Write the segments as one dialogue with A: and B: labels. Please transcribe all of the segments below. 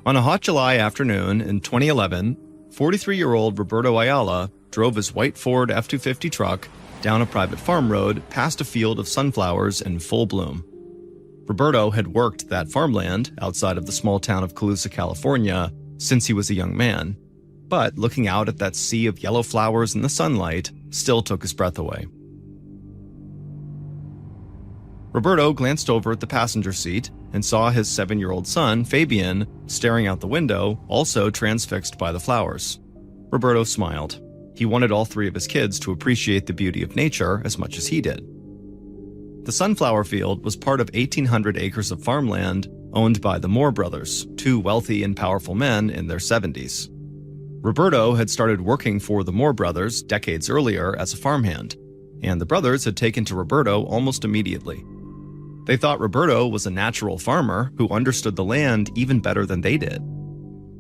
A: On a hot July afternoon in 2011, 43-year-old Roberto Ayala drove his white Ford F-250 truck down a private farm road past a field of sunflowers in full bloom. Roberto had worked that farmland outside of the small town of Colusa, California, since he was a young man, but looking out at that sea of yellow flowers in the sunlight still took his breath away. Roberto glanced over at the passenger seat and saw his 7-year-old son, Fabian, staring out the window, also transfixed by the flowers. Roberto smiled. He wanted all three of his kids to appreciate the beauty of nature as much as he did. The sunflower field was part of 1,800 acres of farmland owned by the Moore brothers, two wealthy and powerful men in their 70s. Roberto had started working for the Moore brothers decades earlier as a farmhand, and the brothers had taken to Roberto almost immediately. They thought Roberto was a natural farmer who understood the land even better than they did.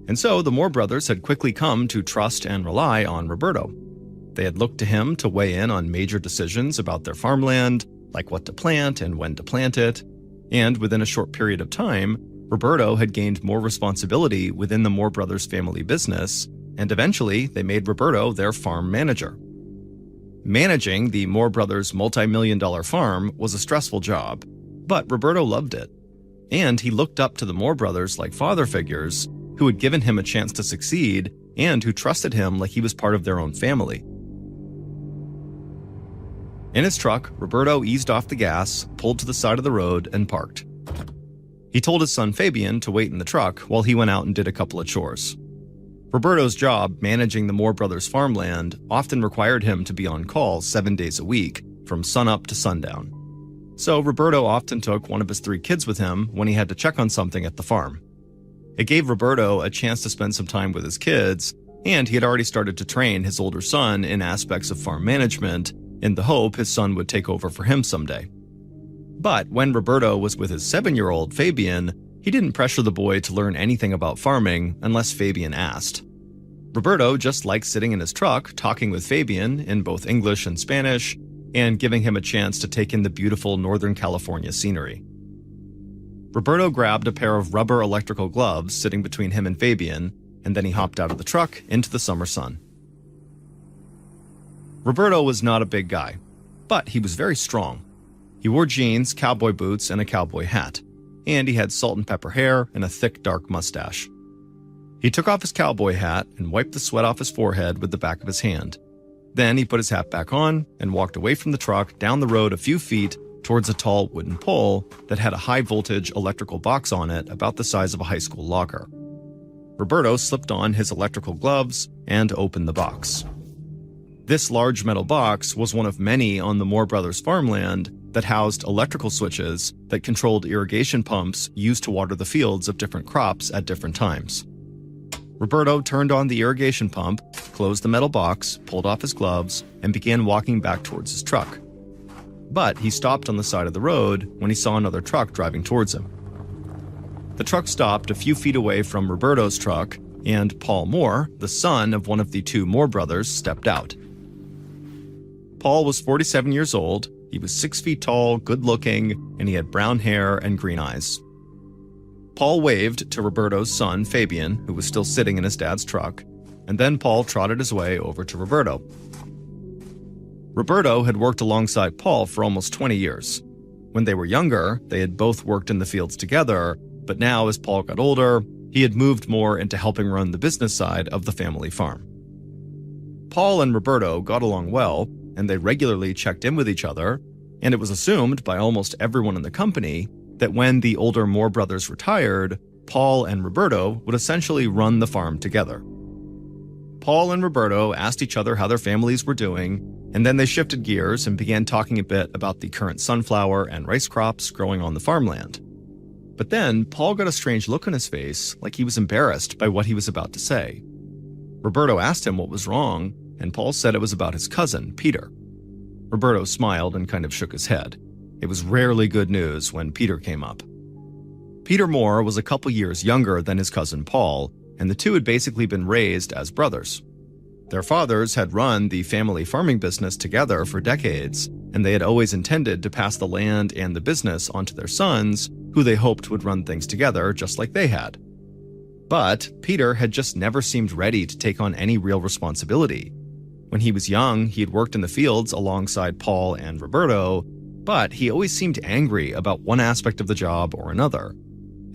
A: And so the Moore brothers had quickly come to trust and rely on Roberto. They had looked to him to weigh in on major decisions about their farmland, like what to plant and when to plant it. And within a short period of time, Roberto had gained more responsibility within the Moore brothers' family business, and eventually they made Roberto their farm manager. Managing the Moore brothers' multi-million-dollar farm was a stressful job, but Roberto loved it. And he looked up to the Moore brothers like father figures who had given him a chance to succeed and who trusted him like he was part of their own family. In his truck, Roberto eased off the gas, pulled to the side of the road, and parked. He told his son Fabian to wait in the truck while he went out and did a couple of chores. Roberto's job, managing the Moore brothers' farmland, often required him to be on call 7 days a week, from sunup to sundown. So Roberto often took one of his 3 kids with him when he had to check on something at the farm. It gave Roberto a chance to spend some time with his kids, and he had already started to train his older son in aspects of farm management in the hope his son would take over for him someday. But when Roberto was with his 7-year-old Fabian, he didn't pressure the boy to learn anything about farming unless Fabian asked. Roberto just liked sitting in his truck talking with Fabian in both English and Spanish, and giving him a chance to take in the beautiful Northern California scenery. Roberto grabbed a pair of rubber electrical gloves sitting between him and Fabian, and then he hopped out of the truck into the summer sun. Roberto was not a big guy, but he was very strong. He wore jeans, cowboy boots, and a cowboy hat, and he had salt and pepper hair and a thick, dark mustache. He took off his cowboy hat and wiped the sweat off his forehead with the back of his hand. Then he put his hat back on and walked away from the truck down the road a few feet towards a tall wooden pole that had a high-voltage electrical box on it about the size of a high school locker. Roberto slipped on his electrical gloves and opened the box. This large metal box was one of many on the Moore brothers' farmland that housed electrical switches that controlled irrigation pumps used to water the fields of different crops at different times. Roberto turned on the irrigation pump, closed the metal box, pulled off his gloves, and began walking back towards his truck. But he stopped on the side of the road when he saw another truck driving towards him. The truck stopped a few feet away from Roberto's truck, and Paul Moore, the son of one of the 2 Moore brothers, stepped out. Paul was 47 years old, he was 6 feet tall, good-looking, and he had brown hair and green eyes. Paul waved to Roberto's son, Fabian, who was still sitting in his dad's truck, and then Paul trotted his way over to Roberto. Roberto had worked alongside Paul for almost 20 years. When they were younger, they had both worked in the fields together, but now as Paul got older, he had moved more into helping run the business side of the family farm. Paul and Roberto got along well, and they regularly checked in with each other, and it was assumed by almost everyone in the company that when the older Moore brothers retired, Paul and Roberto would essentially run the farm together. Paul and Roberto asked each other how their families were doing, and then they shifted gears and began talking a bit about the current sunflower and rice crops growing on the farmland. But then Paul got a strange look on his face, like he was embarrassed by what he was about to say. Roberto asked him what was wrong, and Paul said it was about his cousin, Peter. Roberto smiled and kind of shook his head. It was rarely good news when Peter came up. Peter Moore was a couple years younger than his cousin Paul, and the two had basically been raised as brothers. Their fathers had run the family farming business together for decades, and they had always intended to pass the land and the business onto their sons, who they hoped would run things together just like they had. But Peter had just never seemed ready to take on any real responsibility. When he was young, he had worked in the fields alongside Paul and Roberto, but he always seemed angry about one aspect of the job or another.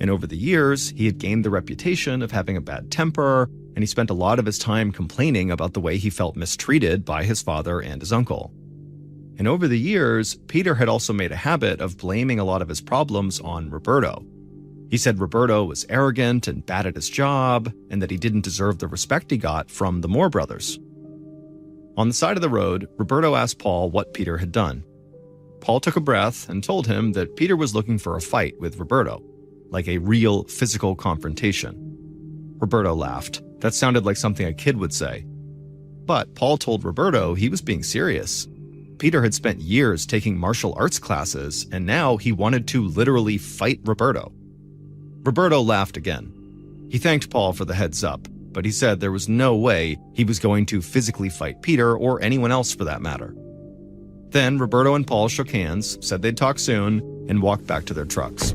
A: And over the years, he had gained the reputation of having a bad temper, and he spent a lot of his time complaining about the way he felt mistreated by his father and his uncle. And over the years, Peter had also made a habit of blaming a lot of his problems on Roberto. He said Roberto was arrogant and bad at his job, and that he didn't deserve the respect he got from the Moore brothers. On the side of the road, Roberto asked Paul what Peter had done. Paul took a breath and told him that Peter was looking for a fight with Roberto, like a real physical confrontation. Roberto laughed. That sounded like something a kid would say. But Paul told Roberto he was being serious. Peter had spent years taking martial arts classes, and now he wanted to literally fight Roberto. Roberto laughed again. He thanked Paul for the heads up, but he said there was no way he was going to physically fight Peter or anyone else for that matter. Then Roberto and Paul shook hands, said they'd talk soon, and walked back to their trucks.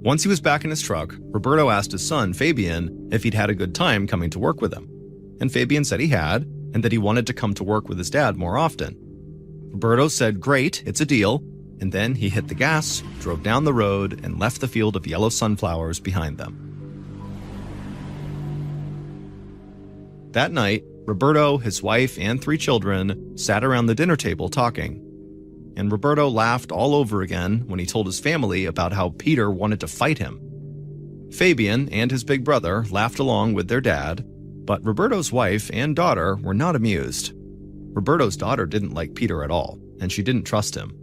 A: Once he was back in his truck, Roberto asked his son, Fabian, if he'd had a good time coming to work with him. And Fabian said he had, and that he wanted to come to work with his dad more often. Roberto said, "Great, it's a deal," and then he hit the gas, drove down the road, and left the field of yellow sunflowers behind them. That night, Roberto, his wife, and 3 children sat around the dinner table talking. And Roberto laughed all over again when he told his family about how Peter wanted to fight him. Fabian and his big brother laughed along with their dad, but Roberto's wife and daughter were not amused. Roberto's daughter didn't like Peter at all, and she didn't trust him.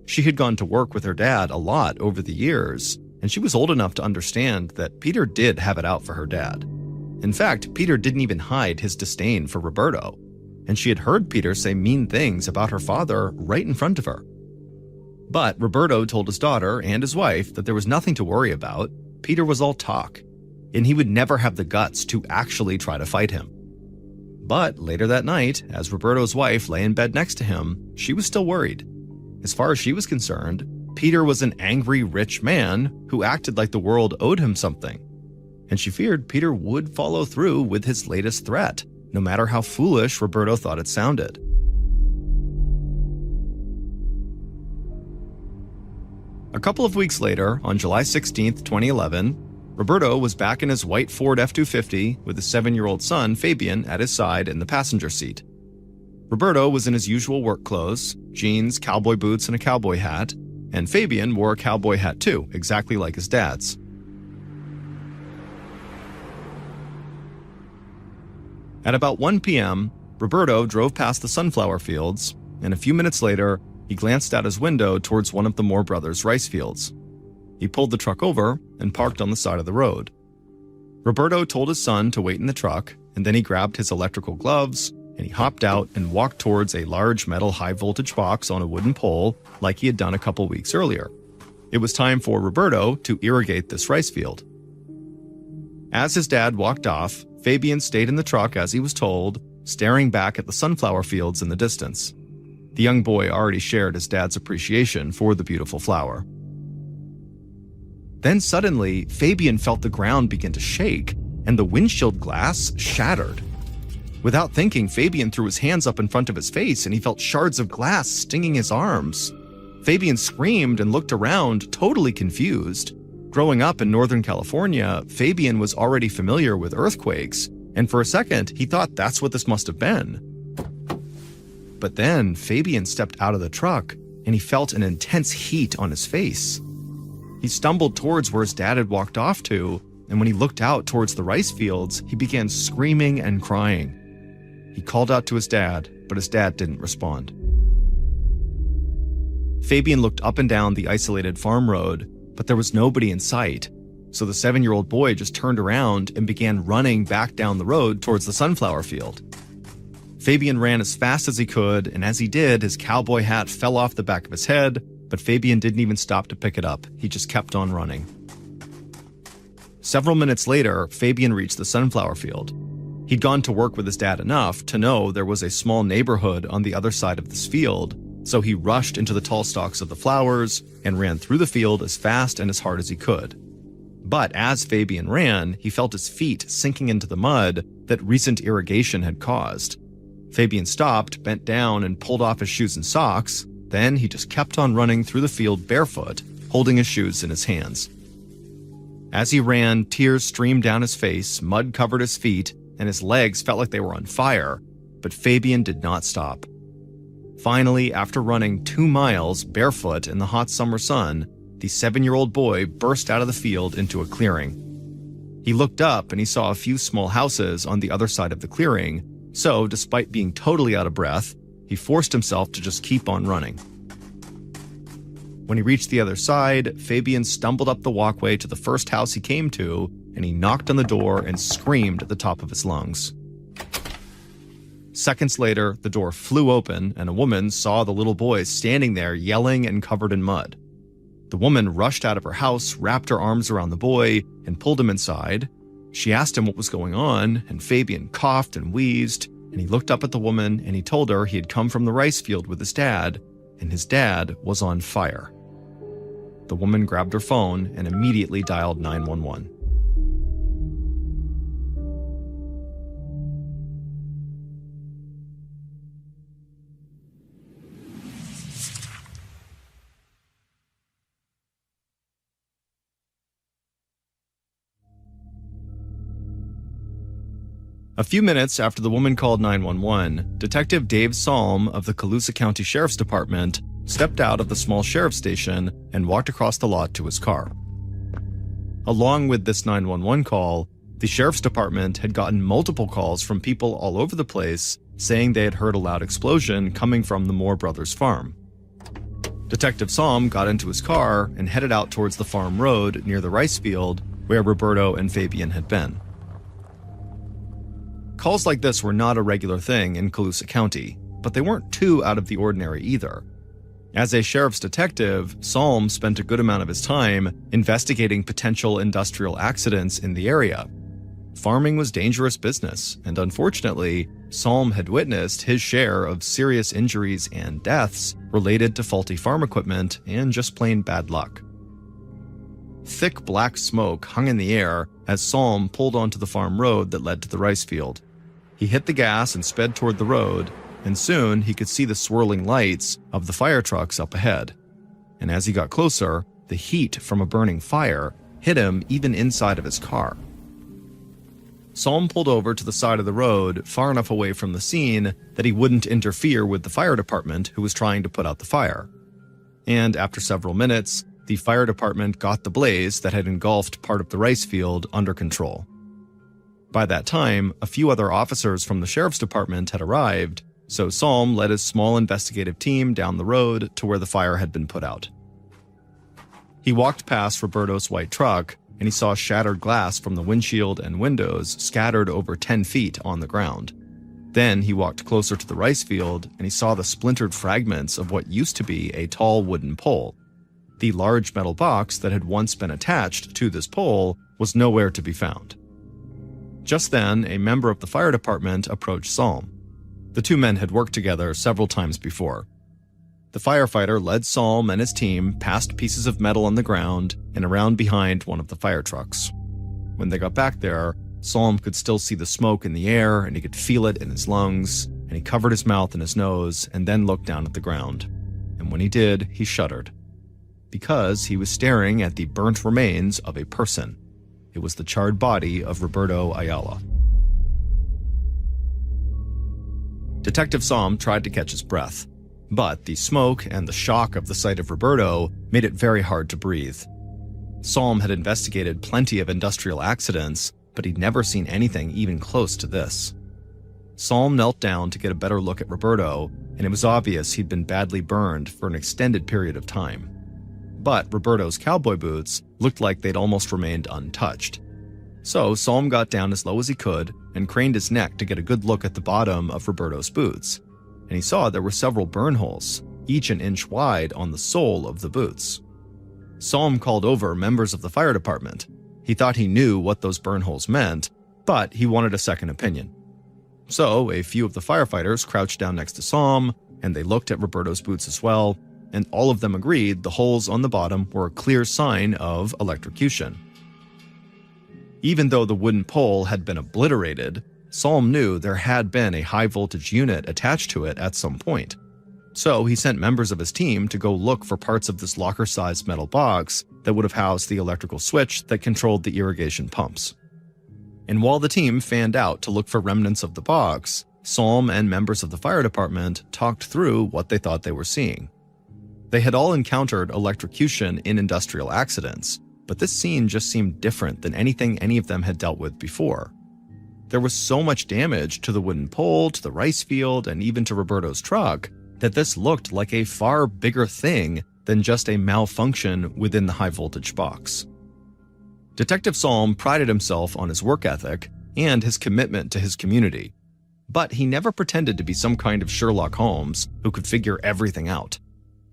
A: She had gone to work with her dad a lot over the years, and she was old enough to understand that Peter did have it out for her dad. In fact, Peter didn't even hide his disdain for Roberto, and she had heard Peter say mean things about her father right in front of her. But Roberto told his daughter and his wife that there was nothing to worry about. Peter was all talk, and he would never have the guts to actually try to fight him. But later that night, as Roberto's wife lay in bed next to him, she was still worried. As far as she was concerned, Peter was an angry rich man who acted like the world owed him something. And she feared Peter would follow through with his latest threat, no matter how foolish Roberto thought it sounded. A couple of weeks later, on July 16, 2011, Roberto was back in his white Ford F-250 with his 7-year-old son, Fabian, at his side in the passenger seat. Roberto was in his usual work clothes, jeans, cowboy boots, and a cowboy hat, and Fabian wore a cowboy hat too, exactly like his dad's. At about 1 p.m., Roberto drove past the sunflower fields, and a few minutes later, he glanced out his window towards one of the Moore brothers' rice fields. He pulled the truck over and parked on the side of the road. Roberto told his son to wait in the truck, and then he grabbed his electrical gloves, and he hopped out and walked towards a large metal high-voltage box on a wooden pole like he had done a couple weeks earlier. It was time for Roberto to irrigate this rice field. As his dad walked off, Fabian stayed in the truck as he was told, staring back at the sunflower fields in the distance. The young boy already shared his dad's appreciation for the beautiful flower. Then suddenly, Fabian felt the ground begin to shake, and the windshield glass shattered. Without thinking, Fabian threw his hands up in front of his face, and he felt shards of glass stinging his arms. Fabian screamed and looked around, totally confused. Growing up in Northern California, Fabian was already familiar with earthquakes, and for a second, he thought that's what this must have been. But then, Fabian stepped out of the truck, and he felt an intense heat on his face. He stumbled towards where his dad had walked off to, and when he looked out towards the rice fields, he began screaming and crying. He called out to his dad, but his dad didn't respond. Fabian looked up and down the isolated farm road, but there was nobody in sight, so the 7-year-old boy just turned around and began running back down the road towards the sunflower field. Fabian ran as fast as he could, and as he did, his cowboy hat fell off the back of his head, but Fabian didn't even stop to pick it up. He just kept on running. Several minutes later, Fabian reached the sunflower field. He'd gone to work with his dad enough to know there was a small neighborhood on the other side of this field, so he rushed into the tall stalks of the flowers and ran through the field as fast and as hard as he could. But as Fabian ran, he felt his feet sinking into the mud that recent irrigation had caused. Fabian stopped, bent down, and pulled off his shoes and socks. Then he just kept on running through the field barefoot, holding his shoes in his hands. As he ran, tears streamed down his face, mud covered his feet, and his legs felt like they were on fire. But Fabian did not stop. Finally, after running 2 miles barefoot in the hot summer sun, the 7-year-old boy burst out of the field into a clearing. He looked up and he saw a few small houses on the other side of the clearing, so despite being totally out of breath, he forced himself to just keep on running. When he reached the other side, Fabian stumbled up the walkway to the first house he came to, and he knocked on the door and screamed at the top of his lungs. Seconds later, the door flew open and a woman saw the little boy standing there yelling and covered in mud. The woman rushed out of her house, wrapped her arms around the boy, and pulled him inside. She asked him what was going on, and Fabian coughed and wheezed, and he looked up at the woman and he told her he had come from the rice field with his dad, and his dad was on fire. The woman grabbed her phone and immediately dialed 911. A few minutes after the woman called 911, Detective Dave Salm of the Colusa County Sheriff's Department stepped out of the small sheriff's station and walked across the lot to his car. Along with this 911 call, the sheriff's department had gotten multiple calls from people all over the place saying they had heard a loud explosion coming from the Moore brothers' farm. Detective Salm got into his car and headed out towards the farm road near the rice field where Roberto and Fabian had been. Calls like this were not a regular thing in Colusa County, but they weren't too out of the ordinary either. As a sheriff's detective, Salm spent a good amount of his time investigating potential industrial accidents in the area. Farming was dangerous business, and unfortunately, Salm had witnessed his share of serious injuries and deaths related to faulty farm equipment and just plain bad luck. Thick black smoke hung in the air as Salm pulled onto the farm road that led to the rice field. He hit the gas and sped toward the road, and soon he could see the swirling lights of the fire trucks up ahead. And as he got closer, the heat from a burning fire hit him even inside of his car. Salm pulled over to the side of the road far enough away from the scene that he wouldn't interfere with the fire department who was trying to put out the fire. And after several minutes, the fire department got the blaze that had engulfed part of the rice field under control. By that time, a few other officers from the sheriff's department had arrived, so Salm led his small investigative team down the road to where the fire had been put out. He walked past Roberto's white truck, and he saw shattered glass from the windshield and windows scattered over 10 feet on the ground. Then he walked closer to the rice field, and he saw the splintered fragments of what used to be a tall wooden pole. The large metal box that had once been attached to this pole was nowhere to be found. Just then, a member of the fire department approached Salm. The two men had worked together several times before. The firefighter led Salm and his team past pieces of metal on the ground and around behind one of the fire trucks. When they got back there, Salm could still see the smoke in the air and he could feel it in his lungs, and he covered his mouth and his nose and then looked down at the ground. And when he did, he shuddered. Because he was staring at the burnt remains of a person. It was the charred body of Roberto Ayala. Detective Salm tried to catch his breath, but the smoke and the shock of the sight of Roberto made it very hard to breathe. Salm had investigated plenty of industrial accidents, but he'd never seen anything even close to this. Salm knelt down to get a better look at Roberto, and it was obvious he'd been badly burned for an extended period of time. But Roberto's cowboy boots looked like they'd almost remained untouched. So Salm got down as low as he could and craned his neck to get a good look at the bottom of Roberto's boots. And he saw there were several burn holes, each an inch wide on the sole of the boots. Salm called over members of the fire department. He thought he knew what those burn holes meant, but he wanted a second opinion. So a few of the firefighters crouched down next to Salm, and they looked at Roberto's boots as well, and all of them agreed the holes on the bottom were a clear sign of electrocution. Even though the wooden pole had been obliterated, Salm knew there had been a high-voltage unit attached to it at some point. So he sent members of his team to go look for parts of this locker-sized metal box that would have housed the electrical switch that controlled the irrigation pumps. And while the team fanned out to look for remnants of the box, Salm and members of the fire department talked through what they thought they were seeing. They had all encountered electrocution in industrial accidents, but this scene just seemed different than anything any of them had dealt with before. There was so much damage to the wooden pole, to the rice field, and even to Roberto's truck that this looked like a far bigger thing than just a malfunction within the high-voltage box. Detective Salm prided himself on his work ethic and his commitment to his community, but he never pretended to be some kind of Sherlock Holmes who could figure everything out.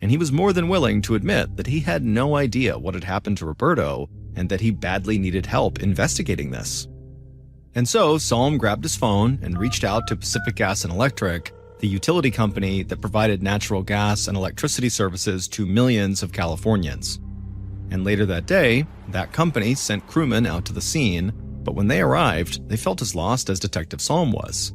A: And he was more than willing to admit that he had no idea what had happened to Roberto and that he badly needed help investigating this. And so Salm grabbed his phone and reached out to Pacific Gas and Electric, the utility company that provided natural gas and electricity services to millions of Californians. And later that day, that company sent crewmen out to the scene, but when they arrived, they felt as lost as Detective Salm was.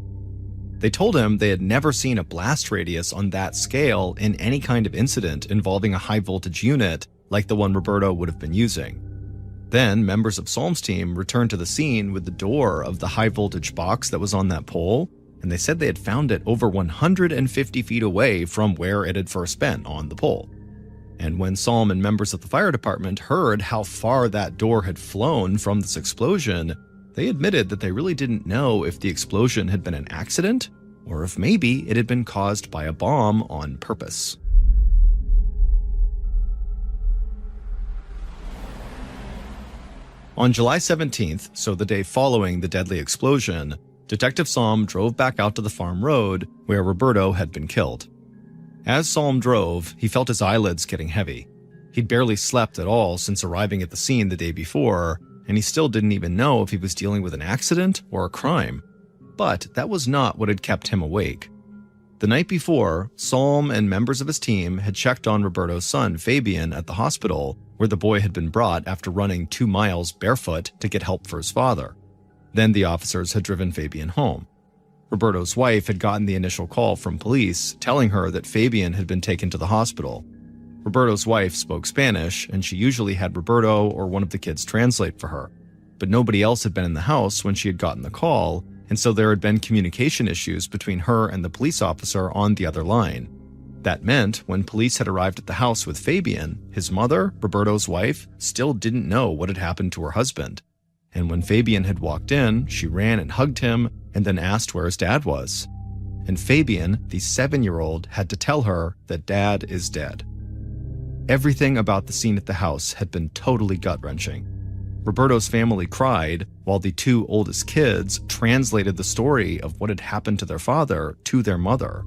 A: They told him they had never seen a blast radius on that scale in any kind of incident involving a high-voltage unit like the one Roberto would have been using. Then, members of Salm's team returned to the scene with the door of the high-voltage box that was on that pole, and they said they had found it over 150 feet away from where it had first been on the pole. And when Salm and members of the fire department heard how far that door had flown from this explosion, they admitted that they really didn't know if the explosion had been an accident or if maybe it had been caused by a bomb on purpose. On July 17th, so the day following the deadly explosion, Detective Salm drove back out to the farm road where Roberto had been killed. As Salm drove, he felt his eyelids getting heavy. He'd barely slept at all since arriving at the scene the day before, and he still didn't even know if he was dealing with an accident or a crime. But that was not what had kept him awake. The night before, Salm and members of his team had checked on Roberto's son, Fabian, at the hospital, where the boy had been brought after running 2 miles barefoot to get help for his father. Then the officers had driven Fabian home. Roberto's wife had gotten the initial call from police telling her that Fabian had been taken to the hospital. Roberto's wife spoke Spanish, and she usually had Roberto or one of the kids translate for her. But nobody else had been in the house when she had gotten the call, and so there had been communication issues between her and the police officer on the other line. That meant when police had arrived at the house with Fabian, his mother, Roberto's wife, still didn't know what had happened to her husband. And when Fabian had walked in, she ran and hugged him and then asked where his dad was. And Fabian, the 7-year-old, had to tell her that dad is dead. Everything about the scene at the house had been totally gut-wrenching. Roberto's family cried, while the 2 oldest kids translated the story of what had happened to their father to their mother.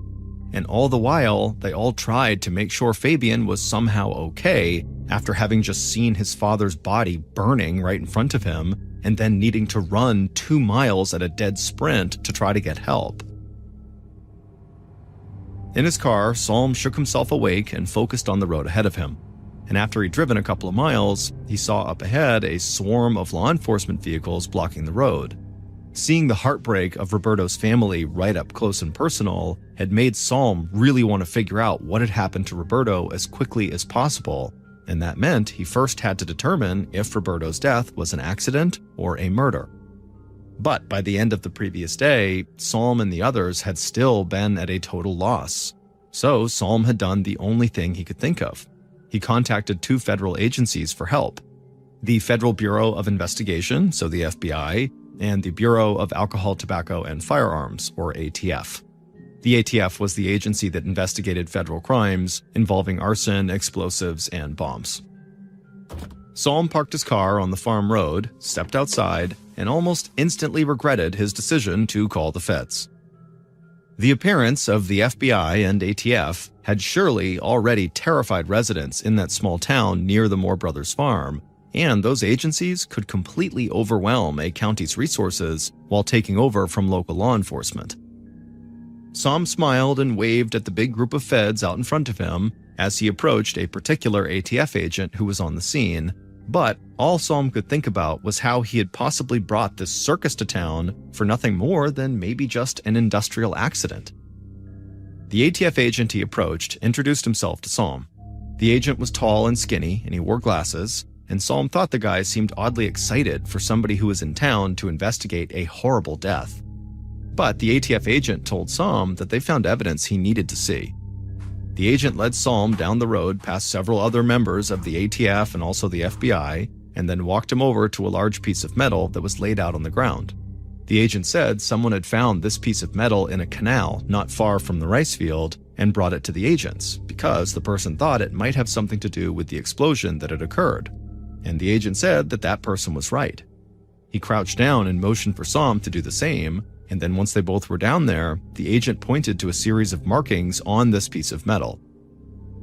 A: And all the while, they all tried to make sure Fabian was somehow okay after having just seen his father's body burning right in front of him and then needing to run 2 miles at a dead sprint to try to get help. In his car, Salm shook himself awake and focused on the road ahead of him. And after he'd driven a couple of miles, he saw up ahead a swarm of law enforcement vehicles blocking the road. Seeing the heartbreak of Roberto's family right up close and personal had made Salm really want to figure out what had happened to Roberto as quickly as possible, and that meant he first had to determine if Roberto's death was an accident or a murder. But by the end of the previous day, Salm and the others had still been at a total loss. So Salm had done the only thing he could think of. He contacted 2 federal agencies for help: the Federal Bureau of Investigation, so the FBI, and the Bureau of Alcohol, Tobacco, and Firearms, or ATF. The ATF was the agency that investigated federal crimes involving arson, explosives, and bombs. Salm parked his car on the farm road, stepped outside, and almost instantly regretted his decision to call the feds. The appearance of the FBI and ATF had surely already terrified residents in that small town near the Moore Brothers farm, and those agencies could completely overwhelm a county's resources while taking over from local law enforcement. Salm smiled and waved at the big group of feds out in front of him as he approached a particular ATF agent who was on the scene, But all Salm could think about was how he had possibly brought this circus to town for nothing more than maybe just an industrial accident. The ATF agent he approached introduced himself to Salm. The agent was tall and skinny, and he wore glasses, and Salm thought the guy seemed oddly excited for somebody who was in town to investigate a horrible death. But the ATF agent told Salm that they found evidence he needed to see. The agent led Salm down the road past several other members of the ATF and also the FBI, and then walked him over to a large piece of metal that was laid out on the ground. The agent said someone had found this piece of metal in a canal not far from the rice field and brought it to the agents because the person thought it might have something to do with the explosion that had occurred. And the agent said that that person was right. He crouched down and motioned for Salm to do the same, and then once they both were down there, the agent pointed to a series of markings on this piece of metal.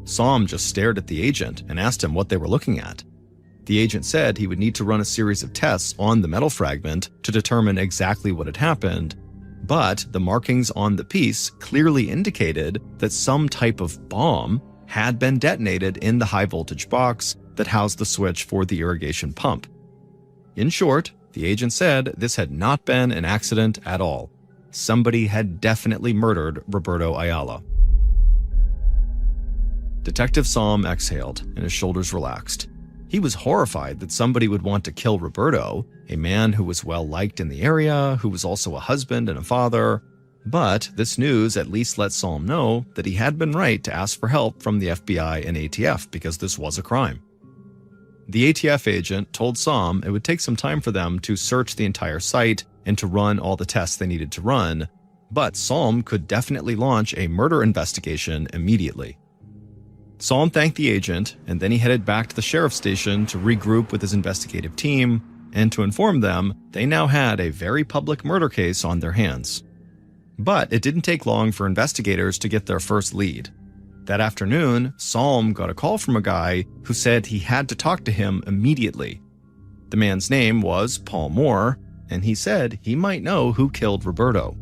A: Salm just stared at the agent and asked him what they were looking at. The agent said he would need to run a series of tests on the metal fragment to determine exactly what had happened, but the markings on the piece clearly indicated that some type of bomb had been detonated in the high-voltage box that housed the switch for the irrigation pump. In short, the agent said this had not been an accident at all. Somebody had definitely murdered Roberto Ayala. Detective Salm exhaled and his shoulders relaxed. He was horrified that somebody would want to kill Roberto, a man who was well liked in the area, who was also a husband and a father. But this news at least let Salm know that he had been right to ask for help from the FBI and ATF because this was a crime. The ATF agent told Salm it would take some time for them to search the entire site and to run all the tests they needed to run, but Salm could definitely launch a murder investigation immediately. Salm thanked the agent, and then he headed back to the sheriff's station to regroup with his investigative team and to inform them they now had a very public murder case on their hands. But it didn't take long for investigators to get their first lead. That afternoon, Salm got a call from a guy who said he had to talk to him immediately. The man's name was Paul Moore, and he said he might know who killed Roberto.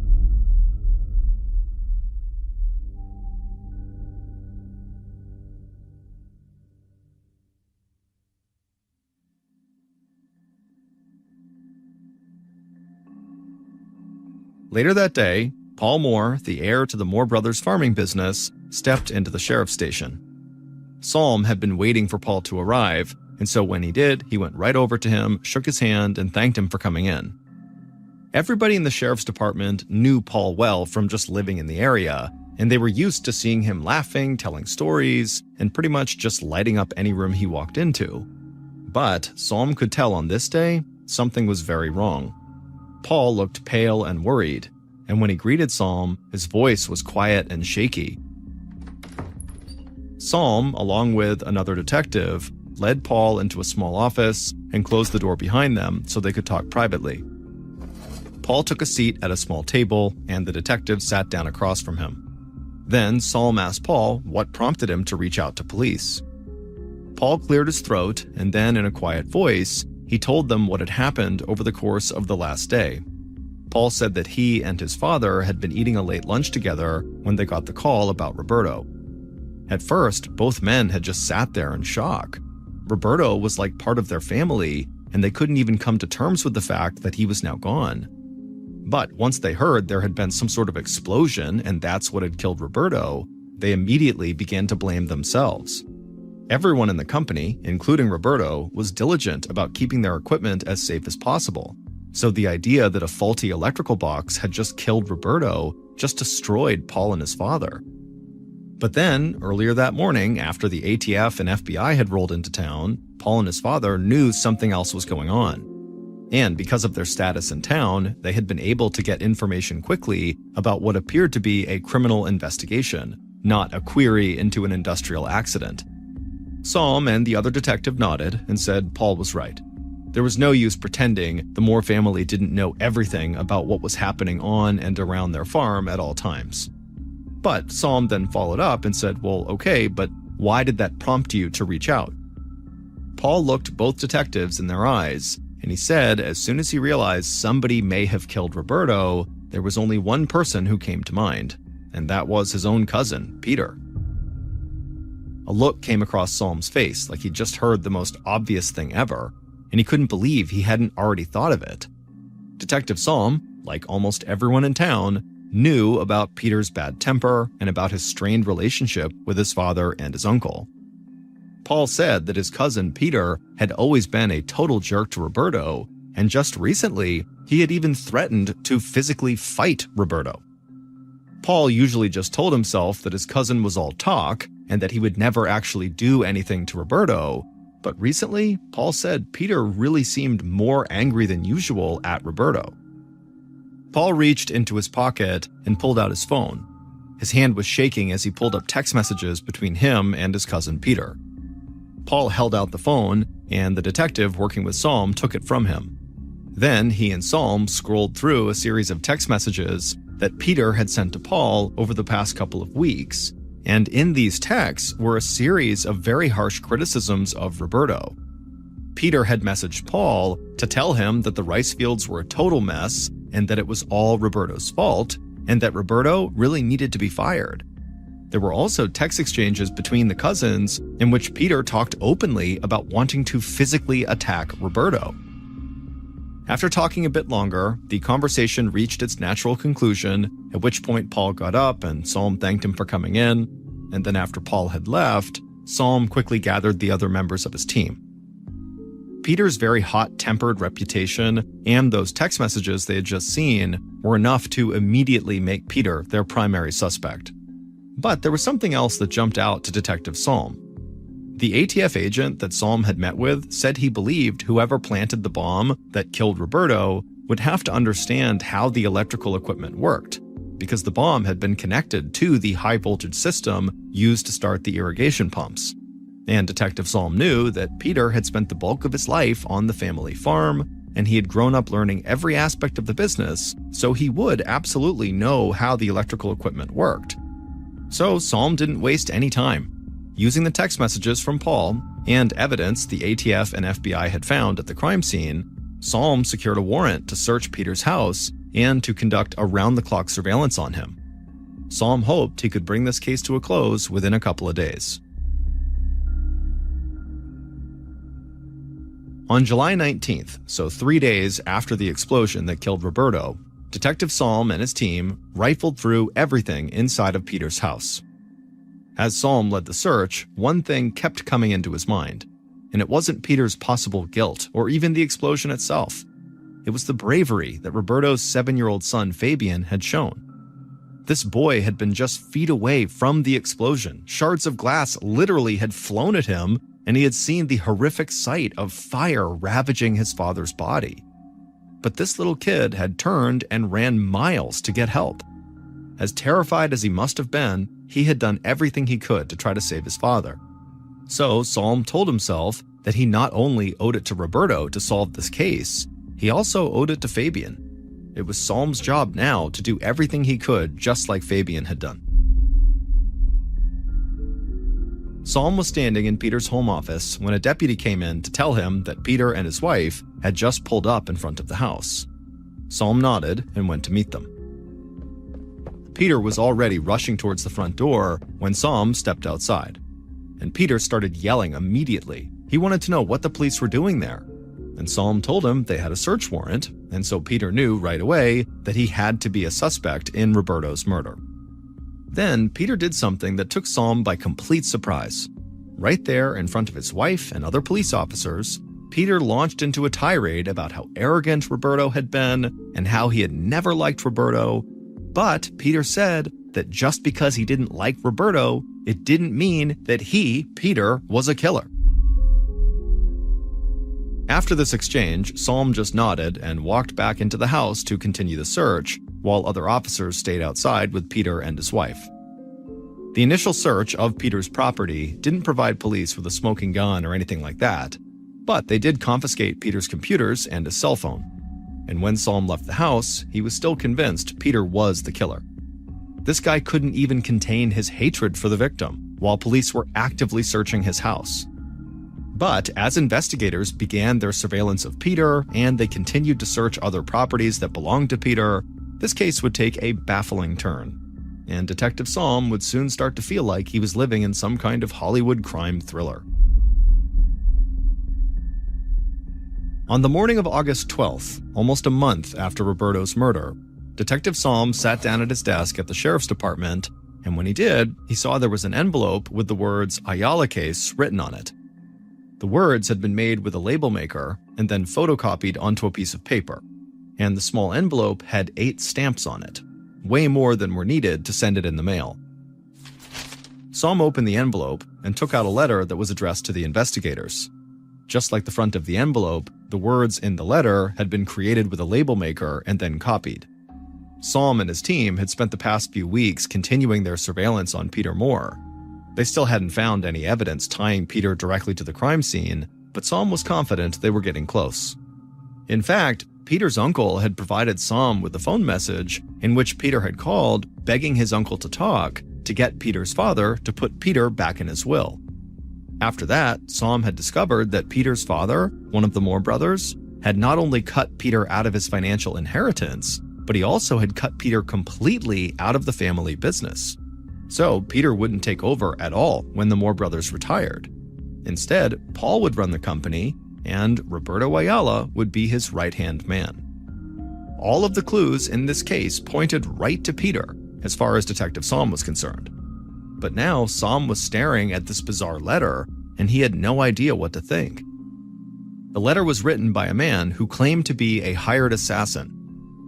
A: Later that day, Paul Moore, the heir to the Moore Brothers farming business, stepped into the sheriff's station. Salm had been waiting for Paul to arrive, and so when he did, he went right over to him, shook his hand, and thanked him for coming in. Everybody in the sheriff's department knew Paul well from just living in the area, and they were used to seeing him laughing, telling stories, and pretty much just lighting up any room he walked into. But Salm could tell on this day, something was very wrong. Paul looked pale and worried, and when he greeted Salm, his voice was quiet and shaky. Salm, along with another detective, led Paul into a small office and closed the door behind them so they could talk privately. Paul took a seat at a small table, and the detective sat down across from him. Then Salm asked Paul what prompted him to reach out to police. Paul cleared his throat, and then in a quiet voice, he told them what had happened over the course of the last day. Paul said that he and his father had been eating a late lunch together when they got the call about Roberto. At first, both men had just sat there in shock. Roberto was like part of their family, and they couldn't even come to terms with the fact that he was now gone. But once they heard there had been some sort of explosion and that's what had killed Roberto, they immediately began to blame themselves. Everyone in the company, including Roberto, was diligent about keeping their equipment as safe as possible. So the idea that a faulty electrical box had just killed Roberto just destroyed Paul and his father. But then, earlier that morning, after the ATF and FBI had rolled into town, Paul and his father knew something else was going on. And because of their status in town, they had been able to get information quickly about what appeared to be a criminal investigation, not a query into an industrial accident. Salm and the other detective nodded and said Paul was right. There was no use pretending the Moore family didn't know everything about what was happening on and around their farm at all times. But Salm then followed up and said, well, okay, but why did that prompt you to reach out? Paul looked both detectives in their eyes, and he said as soon as he realized somebody may have killed Roberto, there was only one person who came to mind, and that was his own cousin, Peter. A look came across Saul's face like he'd just heard the most obvious thing ever, and he couldn't believe he hadn't already thought of it. Detective Saul, like almost everyone in town, knew about Peter's bad temper and about his strained relationship with his father and his uncle. Paul said that his cousin Peter had always been a total jerk to Roberto, and just recently, he had even threatened to physically fight Roberto. Paul usually just told himself that his cousin was all talk and that he would never actually do anything to Roberto, but recently, Paul said Peter really seemed more angry than usual at Roberto. Paul reached into his pocket and pulled out his phone. His hand was shaking as he pulled up text messages between him and his cousin Peter. Paul held out the phone, and the detective working with Saul took it from him. Then he and Saul scrolled through a series of text messages that Peter had sent to Paul over the past couple of weeks, and in these texts were a series of very harsh criticisms of Roberto. Peter had messaged Paul to tell him that the rice fields were a total mess and that it was all Roberto's fault, and that Roberto really needed to be fired. There were also text exchanges between the cousins in which Peter talked openly about wanting to physically attack Roberto. After talking a bit longer, the conversation reached its natural conclusion, at which point Paul got up and Saul thanked him for coming in, and then after Paul had left, Saul quickly gathered the other members of his team. Peter's very hot-tempered reputation and those text messages they had just seen were enough to immediately make Peter their primary suspect. But there was something else that jumped out to Detective Saul. The ATF agent that Saul had met with said he believed whoever planted the bomb that killed Roberto would have to understand how the electrical equipment worked, because the bomb had been connected to the high-voltage system used to start the irrigation pumps. And Detective Saul knew that Peter had spent the bulk of his life on the family farm, and he had grown up learning every aspect of the business, so he would absolutely know how the electrical equipment worked. So Saul didn't waste any time. Using the text messages from Paul and evidence the ATF and FBI had found at the crime scene, Saul secured a warrant to search Peter's house and to conduct around-the-clock surveillance on him. Saul hoped he could bring this case to a close within a couple of days. On July 19th, so 3 days after the explosion that killed Roberto, Detective Saul and his team rifled through everything inside of Peter's house. As Saul led the search, one thing kept coming into his mind, and it wasn't Peter's possible guilt or even the explosion itself. It was the bravery that Roberto's 7-year-old son Fabian had shown. This boy had been just feet away from the explosion. Shards of glass literally had flown at him, and he had seen the horrific sight of fire ravaging his father's body. But this little kid had turned and ran miles to get help. As terrified as he must have been, he had done everything he could to try to save his father. So Saul told himself that he not only owed it to Roberto to solve this case, he also owed it to Fabian. It was Saul's job now to do everything he could, just like Fabian had done. Saul was standing in Peter's home office when a deputy came in to tell him that Peter and his wife had just pulled up in front of the house. Saul nodded and went to meet them. Peter was already rushing towards the front door when Saul stepped outside, and Peter started yelling immediately. He wanted to know what the police were doing there, and Saul told him they had a search warrant, and so Peter knew right away that he had to be a suspect in Roberto's murder. Then Peter did something that took Saul by complete surprise. Right there in front of his wife and other police officers, Peter launched into a tirade about how arrogant Roberto had been and how he had never liked Roberto. But Peter said that just because he didn't like Roberto, it didn't mean that he, Peter, was a killer. After this exchange, Saul just nodded and walked back into the house to continue the search, while other officers stayed outside with Peter and his wife. The initial search of Peter's property didn't provide police with a smoking gun or anything like that, but they did confiscate Peter's computers and his cell phone. And when Saul left the house, he was still convinced Peter was the killer. This guy couldn't even contain his hatred for the victim, while police were actively searching his house. But as investigators began their surveillance of Peter and they continued to search other properties that belonged to Peter, this case would take a baffling turn. and Detective Psalm would soon start to feel like he was living in some kind of Hollywood crime thriller. On the morning of August 12th, almost a month after Roberto's murder, Detective Psalm sat down at his desk at the sheriff's department, and when he did, he saw there was an envelope with the words Ayala case written on it. The words had been made with a label maker and then photocopied onto a piece of paper, and the small envelope had 8 stamps on it, way more than were needed to send it in the mail. Psalm opened the envelope and took out a letter that was addressed to the investigators. Just like the front of the envelope, the words in the letter had been created with a label maker and then copied. Psalm and his team had spent the past few weeks continuing their surveillance on Peter Moore. They still hadn't found any evidence tying Peter directly to the crime scene, but Psalm was confident they were getting close. In fact, Peter's uncle had provided Psalm with a phone message in which Peter had called, begging his uncle to talk to get Peter's father to put Peter back in his will. After that, Psalm had discovered that Peter's father, one of the Moore brothers, had not only cut Peter out of his financial inheritance, but he also had cut Peter completely out of the family business. So Peter wouldn't take over at all when the Moore brothers retired. Instead, Paul would run the company, and Roberto Ayala would be his right-hand man. All of the clues in this case pointed right to Peter, as far as Detective Psalm was concerned. But now Psalm was staring at this bizarre letter, and he had no idea what to think. The letter was written by a man who claimed to be a hired assassin.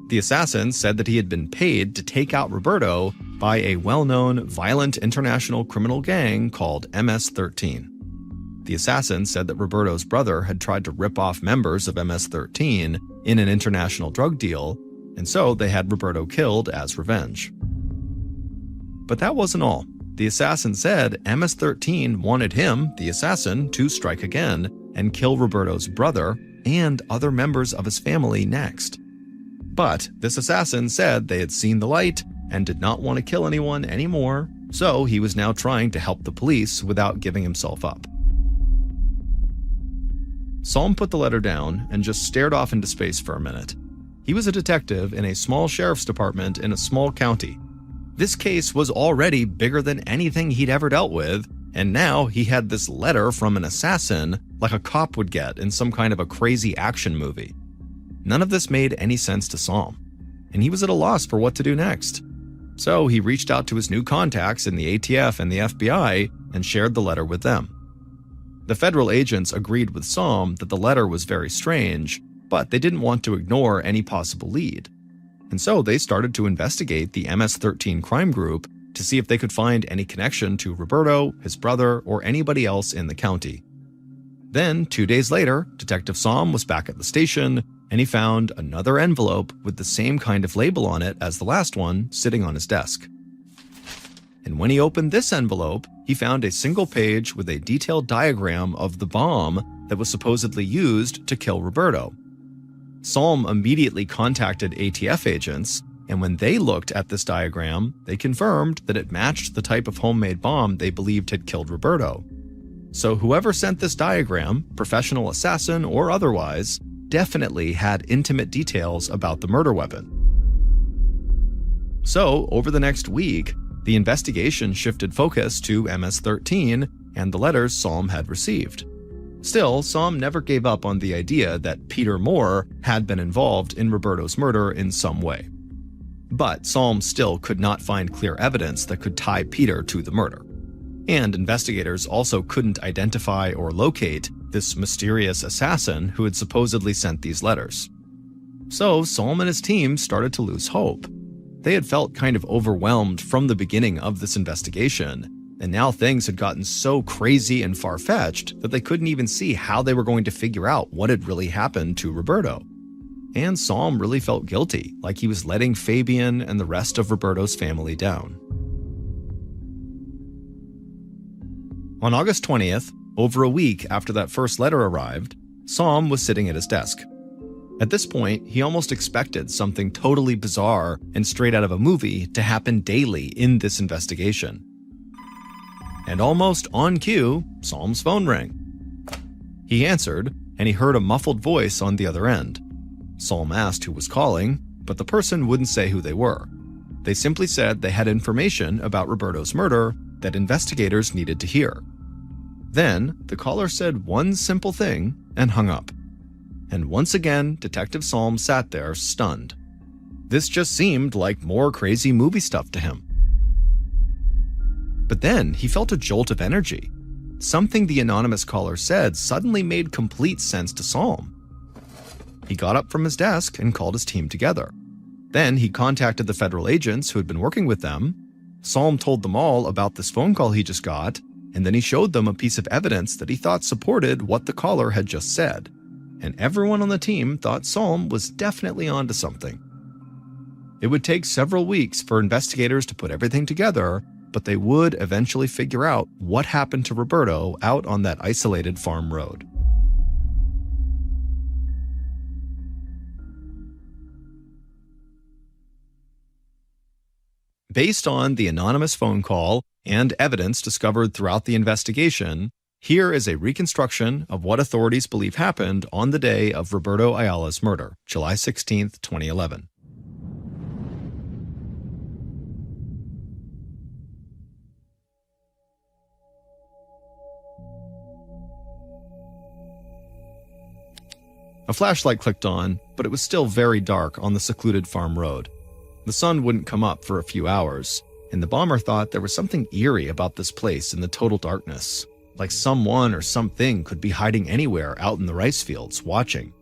A: The assassin said that he had been paid to take out Roberto by a well-known violent international criminal gang called MS-13. The assassin said that Roberto's brother had tried to rip off members of MS-13 in an international drug deal, and so they had Roberto killed as revenge. But that wasn't all. The assassin said MS-13 wanted him, the assassin, to strike again and kill Roberto's brother and other members of his family next. But this assassin said they had seen the light and did not want to kill anyone anymore, so he was now trying to help the police without giving himself up. Psalm put the letter down and just stared off into space for a minute. He was a detective in a small sheriff's department in a small county. This case was already bigger than anything he'd ever dealt with, and now he had this letter from an assassin like a cop would get in some kind of a crazy action movie. None of this made any sense to Psalm, and he was at a loss for what to do next. So he reached out to his new contacts in the ATF and the FBI and shared the letter with them. The federal agents agreed with Psalm that the letter was very strange, but they didn't want to ignore any possible lead. And so they started to investigate the MS-13 crime group to see if they could find any connection to Roberto, his brother, or anybody else in the county. Then, 2 days later, Detective Psalm was back at the station, and he found another envelope with the same kind of label on it as the last one sitting on his desk. And when he opened this envelope, he found a single page with a detailed diagram of the bomb that was supposedly used to kill Roberto. Psalm immediately contacted ATF agents, and when they looked at this diagram, they confirmed that it matched the type of homemade bomb they believed had killed Roberto. So whoever sent this diagram, professional assassin or otherwise, definitely had intimate details about the murder weapon. So, over the next week, the investigation shifted focus to MS-13 and the letters Psalm had received. Still, Psalm never gave up on the idea that Peter Moore had been involved in Roberto's murder in some way. But Psalm still could not find clear evidence that could tie Peter to the murder. And investigators also couldn't identify or locate this mysterious assassin who had supposedly sent these letters. So Psalm and his team started to lose hope. They had felt kind of overwhelmed from the beginning of this investigation, and now things had gotten so crazy and far-fetched that they couldn't even see how they were going to figure out what had really happened to Roberto. And Psalm really felt guilty, like he was letting Fabian and the rest of Roberto's family down. On August 20th, over a week after that first letter arrived, Psalm was sitting at his desk. At this point, he almost expected something totally bizarre and straight out of a movie to happen daily in this investigation. And almost on cue, Psalm's phone rang. He answered, and he heard a muffled voice on the other end. Psalm asked who was calling, but the person wouldn't say who they were. They simply said they had information about Roberto's murder that investigators needed to hear. Then, the caller said one simple thing and hung up. And once again, Detective Salm sat there stunned. This just seemed like more crazy movie stuff to him. But then he felt a jolt of energy. Something the anonymous caller said suddenly made complete sense to Salm. He got up from his desk and called his team together. Then he contacted the federal agents who had been working with them. Salm told them all about this phone call he just got, and then he showed them a piece of evidence that he thought supported what the caller had just said. And everyone on the team thought Salm was definitely onto something. It would take several weeks for investigators to put everything together, but they would eventually figure out what happened to Roberto out on that isolated farm road. Based on the anonymous phone call and evidence discovered throughout the investigation, here is a reconstruction of what authorities believe happened on the day of Roberto Ayala's murder, July 16, 2011. A flashlight clicked on, but it was still very dark on the secluded farm road. The sun wouldn't come up for a few hours, and the bomber thought there was something eerie about this place in the total darkness, like someone or something could be hiding anywhere out in the rice fields, watching.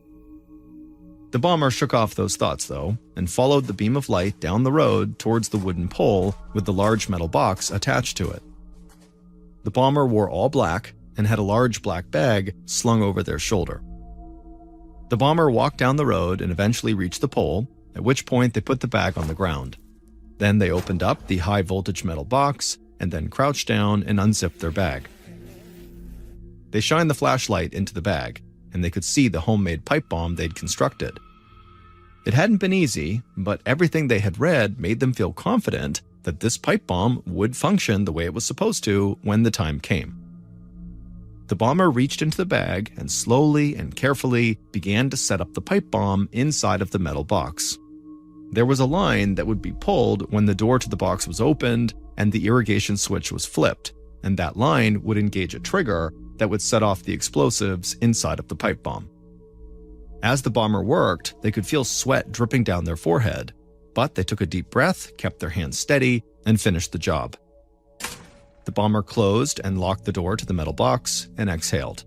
A: The bomber shook off those thoughts, though, and followed the beam of light down the road towards the wooden pole with the large metal box attached to it. The bomber wore all black and had a large black bag slung over their shoulder. The bomber walked down the road and eventually reached the pole, at which point they put the bag on the ground. Then they opened up the high-voltage metal box and then crouched down and unzipped their bag. They shined the flashlight into the bag, and they could see the homemade pipe bomb they'd constructed. It hadn't been easy, but everything they had read made them feel confident that this pipe bomb would function the way it was supposed to when the time came. The bomber reached into the bag and slowly and carefully began to set up the pipe bomb inside of the metal box. There was a line that would be pulled when the door to the box was opened and the irrigation switch was flipped, and that line would engage a trigger that would set off the explosives inside of the pipe bomb. As the bomber worked, they could feel sweat dripping down their forehead, but they took a deep breath, kept their hands steady, and finished the job. The bomber closed and locked the door to the metal box and exhaled.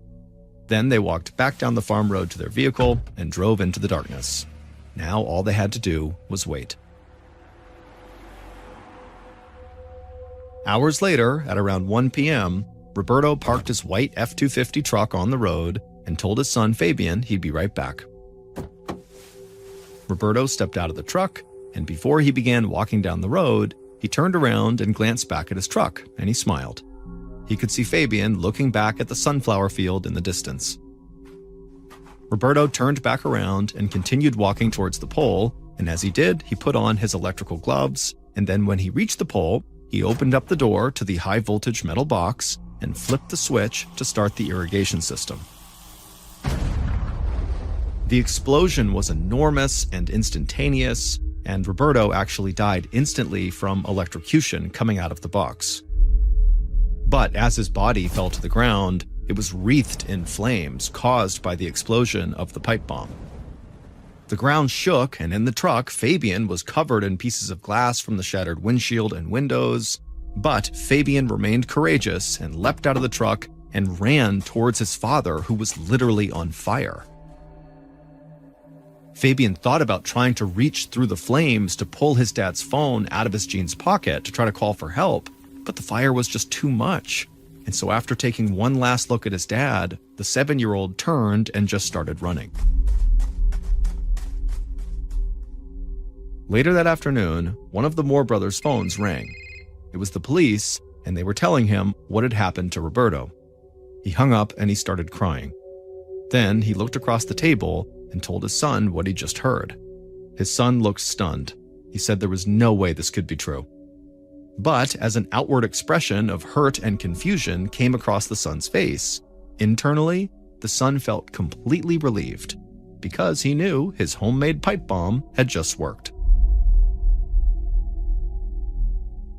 A: Then they walked back down the farm road to their vehicle and drove into the darkness. Now all they had to do was wait. Hours later, at around 1 p.m., Roberto parked his white F-250 truck on the road and told his son Fabian he'd be right back. Roberto stepped out of the truck, and before he began walking down the road, he turned around and glanced back at his truck, and he smiled. He could see Fabian looking back at the sunflower field in the distance. Roberto turned back around and continued walking towards the pole, and as he did, he put on his electrical gloves, and then when he reached the pole, he opened up the door to the high-voltage metal box and flipped the switch to start the irrigation system. The explosion was enormous and instantaneous, and Roberto actually died instantly from electrocution coming out of the box. But as his body fell to the ground, it was wreathed in flames caused by the explosion of the pipe bomb. The ground shook, and in the truck, Fabian was covered in pieces of glass from the shattered windshield and windows. But Fabian remained courageous and leapt out of the truck and ran towards his father, who was literally on fire. Fabian thought about trying to reach through the flames to pull his dad's phone out of his jeans pocket to try to call for help, but the fire was just too much. And so after taking one last look at his dad, the 7-year-old turned and just started running. Later that afternoon, one of the Moore brothers' phones rang. It was the police, and they were telling him what had happened to Roberto. He hung up and he started crying. Then he looked across the table and told his son what he just heard. His son looked stunned. He said there was no way this could be true. But as an outward expression of hurt and confusion came across the son's face, internally, the son felt completely relieved because he knew his homemade pipe bomb had just worked.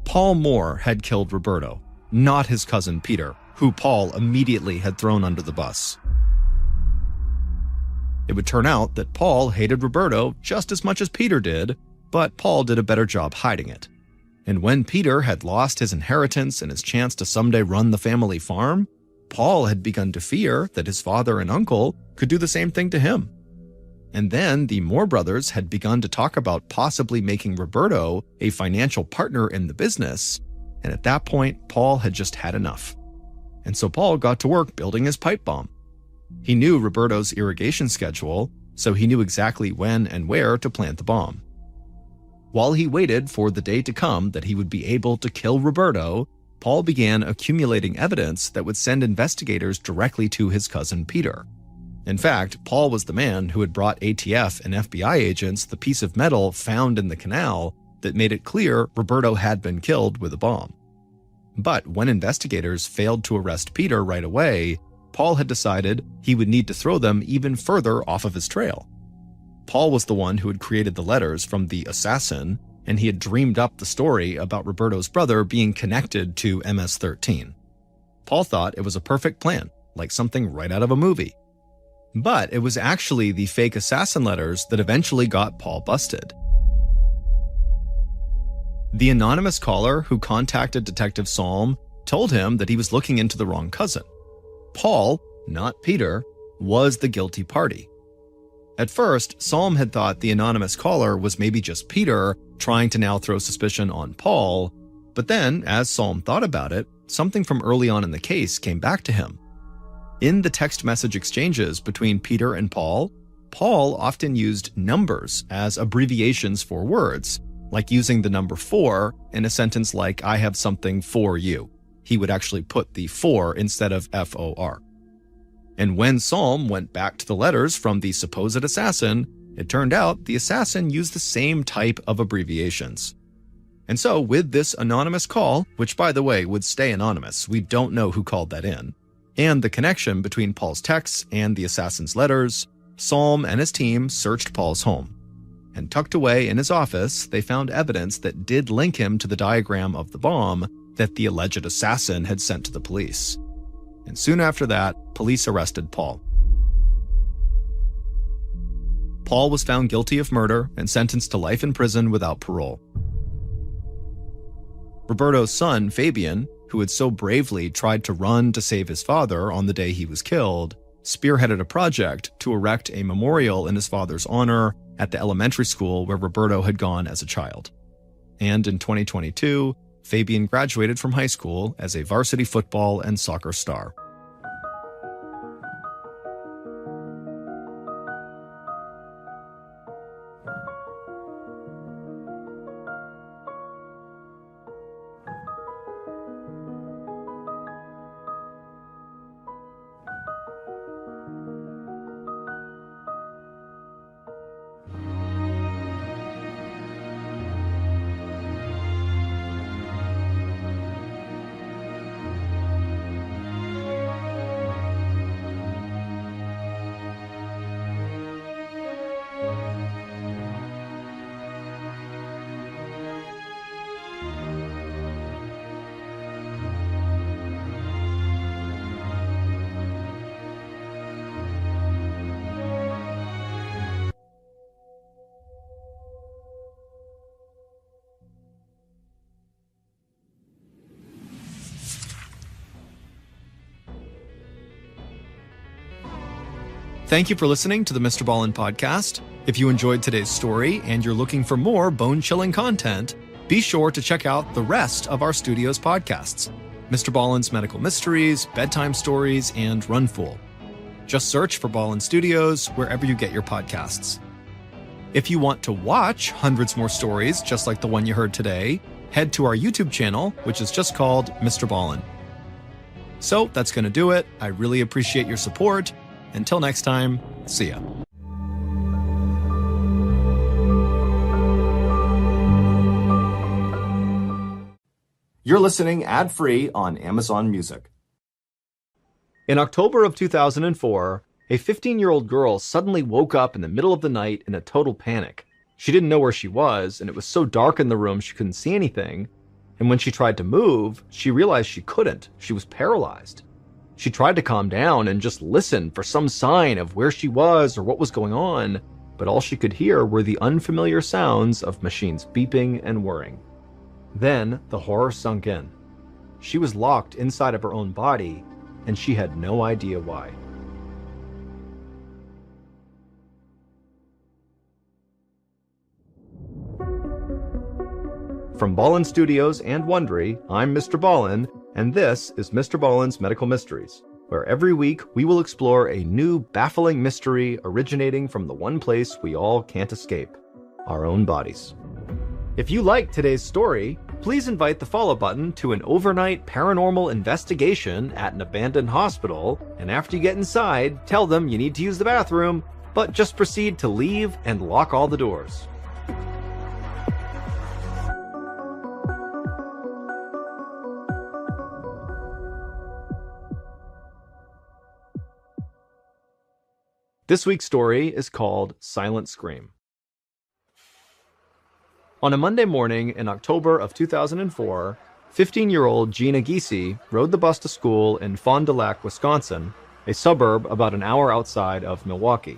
A: Paul Moore had killed Roberto, not his cousin Peter, who Paul immediately had thrown under the bus. It would turn out that Paul hated Roberto just as much as Peter did, but Paul did a better job hiding it. And when Peter had lost his inheritance and his chance to someday run the family farm, Paul had begun to fear that his father and uncle could do the same thing to him. And then the Moore brothers had begun to talk about possibly making Roberto a financial partner in the business, and at that point, Paul had just had enough. And so Paul got to work building his pipe bomb. He knew Roberto's irrigation schedule, so he knew exactly when and where to plant the bomb. While he waited for the day to come that he would be able to kill Roberto, Paul began accumulating evidence that would send investigators directly to his cousin Peter. In fact, Paul was the man who had brought ATF and FBI agents the piece of metal found in the canal that made it clear Roberto had been killed with a bomb. But when investigators failed to arrest Peter right away, Paul had decided he would need to throw them even further off of his trail. Paul was the one who had created the letters from the assassin, and he had dreamed up the story about Roberto's brother being connected to MS-13. Paul thought it was a perfect plan, like something right out of a movie. But it was actually the fake assassin letters that eventually got Paul busted. The anonymous caller who contacted Detective Salm told him that he was looking into the wrong cousin. Paul, not Peter, was the guilty party. At first, Salm had thought the anonymous caller was maybe just Peter trying to now throw suspicion on Paul, but then, as Salm thought about it, something from early on in the case came back to him. In the text message exchanges between Peter and Paul often used numbers as abbreviations for words, like using the number 4 in a sentence like, "I have something for you." He would actually put the 4 instead of FOR. And when Salm went back to the letters from the supposed assassin, it turned out the assassin used the same type of abbreviations. And so with this anonymous call, which by the way would stay anonymous, we don't know who called that in, and the connection between Paul's texts and the assassin's letters, Salm and his team searched Paul's home. And tucked away in his office, they found evidence that did link him to the diagram of the bomb that the alleged assassin had sent to the police. And soon after that, police arrested Paul. Paul was found guilty of murder and sentenced to life in prison without parole. Roberto's son, Fabian, who had so bravely tried to run to save his father on the day he was killed, spearheaded a project to erect a memorial in his father's honor at the elementary school where Roberto had gone as a child. And in 2022, Fabian graduated from high school as a varsity football and soccer star. Thank you for listening to the MrBallen podcast. If you enjoyed today's story and you're looking for more bone-chilling content, be sure to check out the rest of our studio's podcasts, MrBallen's Medical Mysteries, Bedtime Stories, and Runfool. Just search for Ballen Studios wherever you get your podcasts. If you want to watch hundreds more stories just like the one you heard today, head to our YouTube channel, which is just called MrBallen. So that's going to do it. I really appreciate your support. Until next time, see ya. You're listening ad-free on Amazon Music. In October of 2004, a 15-year-old girl suddenly woke up in the middle of the night in a total panic. She didn't know where she was, and it was so dark in the room she couldn't see anything. and when she tried to move, she realized she couldn't. She was paralyzed. She tried to calm down and just listen for some sign of where she was or what was going on, but all she could hear were the unfamiliar sounds of machines beeping and whirring. Then the horror sunk in. She was locked inside of her own body, and she had no idea why. From Ballen Studios and Wondery, I'm MrBallen, and this is MrBallen's Medical Mysteries, where every week we will explore a new baffling mystery originating from the one place we all can't escape, our own bodies. If you like today's story, please invite the follow button to an overnight paranormal investigation at an abandoned hospital, and after you get inside, tell them you need to use the bathroom, but just proceed to leave and lock all the doors. This week's story is called Silent Scream. On a Monday morning in October of 2004, 15-year-old Gina Giese rode the bus to school in Fond du Lac, Wisconsin, a suburb about an hour outside of Milwaukee.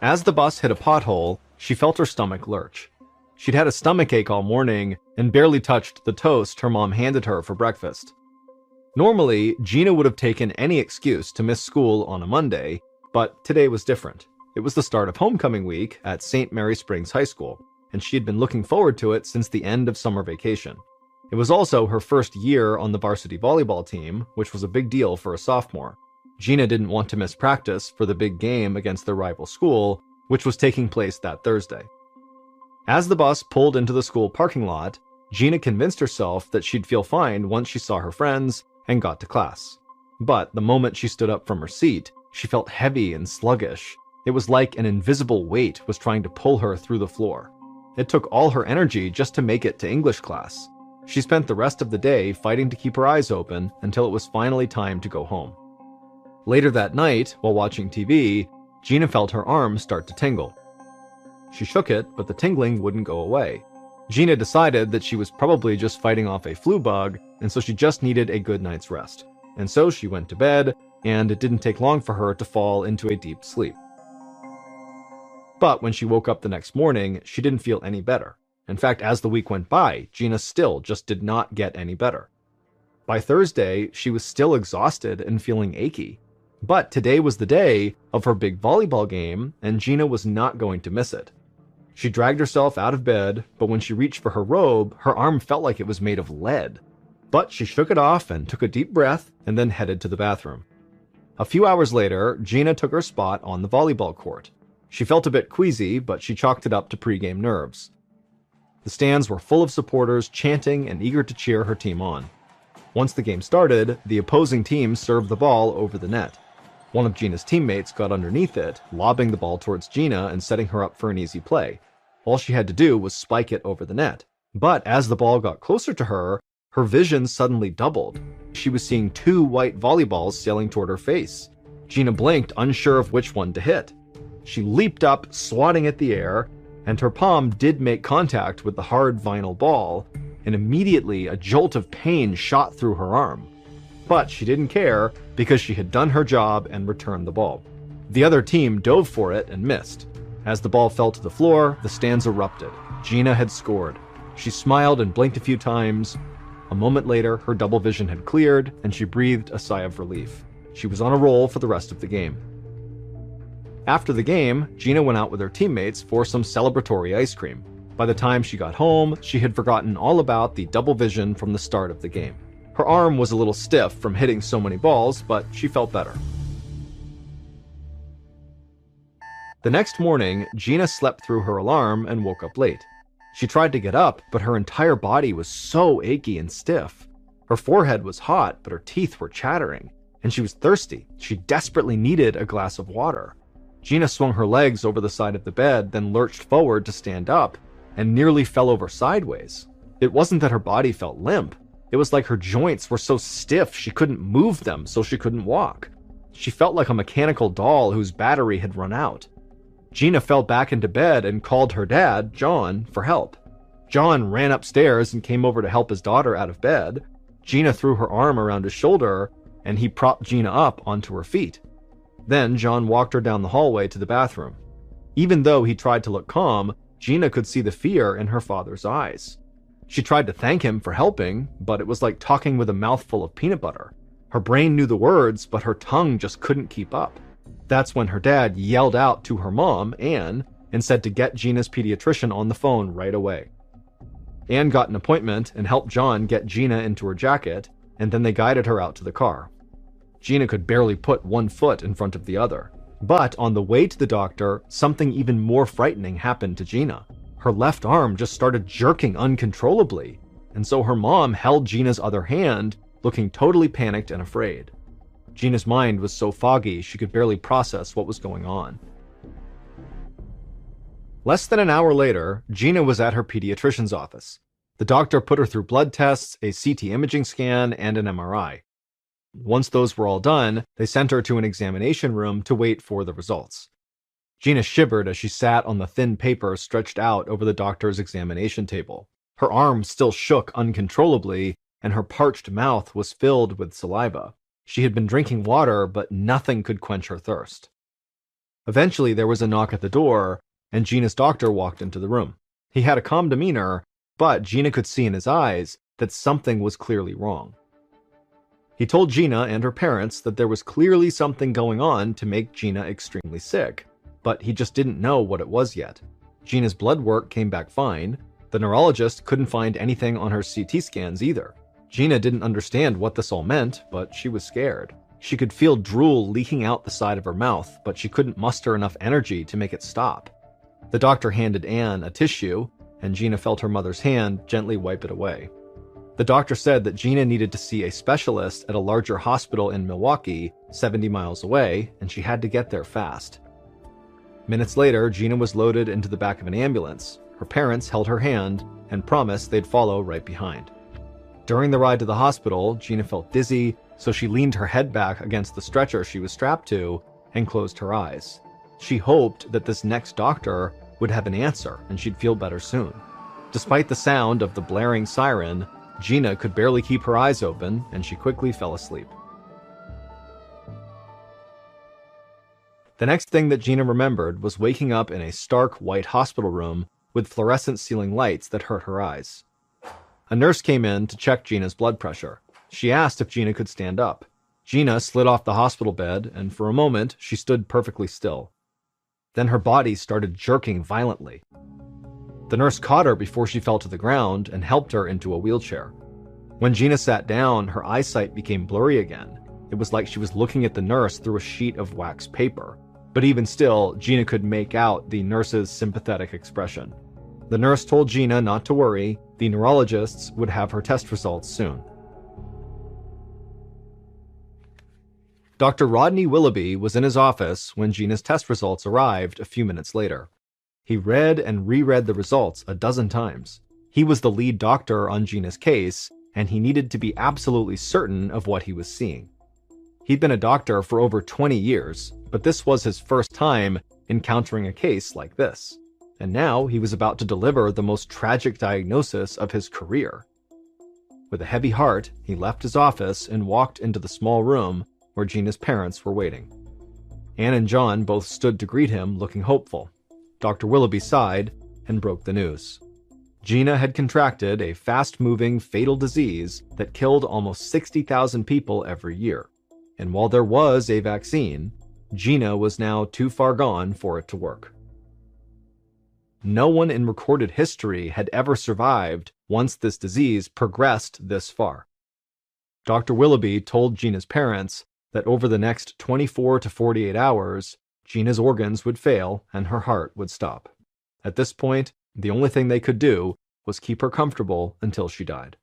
A: As the bus hit a pothole, she felt her stomach lurch. She'd had a stomachache all morning and barely touched the toast her mom handed her for breakfast. Normally, Gina would have taken any excuse to miss school on a Monday, but today was different. It was the start of homecoming week at St. Mary Springs High School, and she had been looking forward to it since the end of summer vacation. It was also her first year on the varsity volleyball team, which was a big deal for a sophomore. Gina didn't want to miss practice for the big game against their rival school, which was taking place that Thursday. As the bus pulled into the school parking lot, Gina convinced herself that she'd feel fine once she saw her friends and got to class. But the moment she stood up from her seat, she felt heavy and sluggish. It was like an invisible weight was trying to pull her through the floor. It took all her energy just to make it to English class. She spent the rest of the day fighting to keep her eyes open until it was finally time to go home. Later that night, while watching TV, Gina felt her arm start to tingle. She shook it, but the tingling wouldn't go away. Gina decided that she was probably just fighting off a flu bug, and so she just needed a good night's rest. And so she went to bed, and it didn't take long for her to fall into a deep sleep. But when she woke up the next morning, she didn't feel any better. In fact, as the week went by, Gina still just did not get any better. By Thursday, she was still exhausted and feeling achy. But today was the day of her big volleyball game, and Gina was not going to miss it. She dragged herself out of bed, but when she reached for her robe, her arm felt like it was made of lead. But she shook it off and took a deep breath, and then headed to the bathroom. A few hours later, Gina took her spot on the volleyball court. She felt a bit queasy, but she chalked it up to pregame nerves. The stands were full of supporters chanting and eager to cheer her team on. Once the game started, the opposing team served the ball over the net. One of Gina's teammates got underneath it, lobbing the ball towards Gina and setting her up for an easy play. All she had to do was spike it over the net. But as the ball got closer to her, her vision suddenly doubled. She was seeing two white volleyballs sailing toward her face. Gina blinked, unsure of which one to hit. She leaped up, swatting at the air, and her palm did make contact with the hard vinyl ball, and immediately a jolt of pain shot through her arm. But she didn't care, because she had done her job and returned the ball. The other team dove for it and missed. As the ball fell to the floor, the stands erupted. Gina had scored. She smiled and blinked a few times. A moment later, her double vision had cleared, and she breathed a sigh of relief. She was on a roll for the rest of the game. After the game, Gina went out with her teammates for some celebratory ice cream. By the time she got home, she had forgotten all about the double vision from the start of the game. Her arm was a little stiff from hitting so many balls, but she felt better. The next morning, Gina slept through her alarm and woke up late. She tried to get up, but her entire body was so achy and stiff. Her forehead was hot, but her teeth were chattering, and she was thirsty. She desperately needed a glass of water. Gina swung her legs over the side of the bed, then lurched forward to stand up, and nearly fell over sideways. It wasn't that her body felt limp. It was like her joints were so stiff she couldn't move them, so she couldn't walk. She felt like a mechanical doll whose battery had run out. Gina fell back into bed and called her dad, John, for help. John ran upstairs and came over to help his daughter out of bed. Gina threw her arm around his shoulder, and he propped Gina up onto her feet. Then John walked her down the hallway to the bathroom. Even though he tried to look calm, Gina could see the fear in her father's eyes. She tried to thank him for helping, but it was like talking with a mouthful of peanut butter. Her brain knew the words, but her tongue just couldn't keep up. That's when her dad yelled out to her mom, Anne, and said to get Gina's pediatrician on the phone right away. Anne got an appointment and helped John get Gina into her jacket, and then they guided her out to the car. Gina could barely put one foot in front of the other. But on the way to the doctor, something even more frightening happened to Gina. Her left arm just started jerking uncontrollably, and so her mom held Gina's other hand, looking totally panicked and afraid. Gina's mind was so foggy she could barely process what was going on. Less than an hour later, Gina was at her pediatrician's office. The doctor put her through blood tests, a CT imaging scan, and an MRI. Once those were all done, they sent her to an examination room to wait for the results. Gina shivered as she sat on the thin paper stretched out over the doctor's examination table. Her arms still shook uncontrollably, and her parched mouth was filled with saliva. She had been drinking water, but nothing could quench her thirst. Eventually, there was a knock at the door, and Gina's doctor walked into the room. He had a calm demeanor, but Gina could see in his eyes that something was clearly wrong. He told Gina and her parents that there was clearly something going on to make Gina extremely sick, but he just didn't know what it was yet. Gina's blood work came back fine. The neurologist couldn't find anything on her CT scans either. Gina didn't understand what this all meant, but she was scared. She could feel drool leaking out the side of her mouth, but she couldn't muster enough energy to make it stop. The doctor handed Anne a tissue, and Gina felt her mother's hand gently wipe it away. The doctor said that Gina needed to see a specialist at a larger hospital in Milwaukee, 70 miles away, and she had to get there fast. Minutes later, Gina was loaded into the back of an ambulance. Her parents held her hand and promised they'd follow right behind. During the ride to the hospital, Gina felt dizzy, so she leaned her head back against the stretcher she was strapped to and closed her eyes. She hoped that this next doctor would have an answer and she'd feel better soon. Despite the sound of the blaring siren, Gina could barely keep her eyes open, and she quickly fell asleep. The next thing that Gina remembered was waking up in a stark white hospital room with fluorescent ceiling lights that hurt her eyes. A nurse came in to check Gina's blood pressure. She asked if Gina could stand up. Gina slid off the hospital bed, and for a moment, she stood perfectly still. Then her body started jerking violently. The nurse caught her before she fell to the ground and helped her into a wheelchair. When Gina sat down, her eyesight became blurry again. It was like she was looking at the nurse through a sheet of wax paper. But even still, Gina could make out the nurse's sympathetic expression. The nurse told Gina not to worry. The neurologists would have her test results soon. Dr. Rodney Willoughby was in his office when Gina's test results arrived a few minutes later. He read and reread the results a dozen times. He was the lead doctor on Gina's case, and he needed to be absolutely certain of what he was seeing. He'd been a doctor for over 20 years, but this was his first time encountering a case like this. And now he was about to deliver the most tragic diagnosis of his career. With a heavy heart, he left his office and walked into the small room where Gina's parents were waiting. Anne and John both stood to greet him, looking hopeful. Dr. Willoughby sighed and broke the news. Gina had contracted a fast-moving, fatal disease that killed almost 60,000 people every year. And while there was a vaccine, Gina was now too far gone for it to work. No one in recorded history had ever survived once this disease progressed this far. Dr. Willoughby told Gina's parents that over the next 24 to 48 hours, Gina's organs would fail and her heart would stop. At this point, the only thing they could do was keep her comfortable until she died.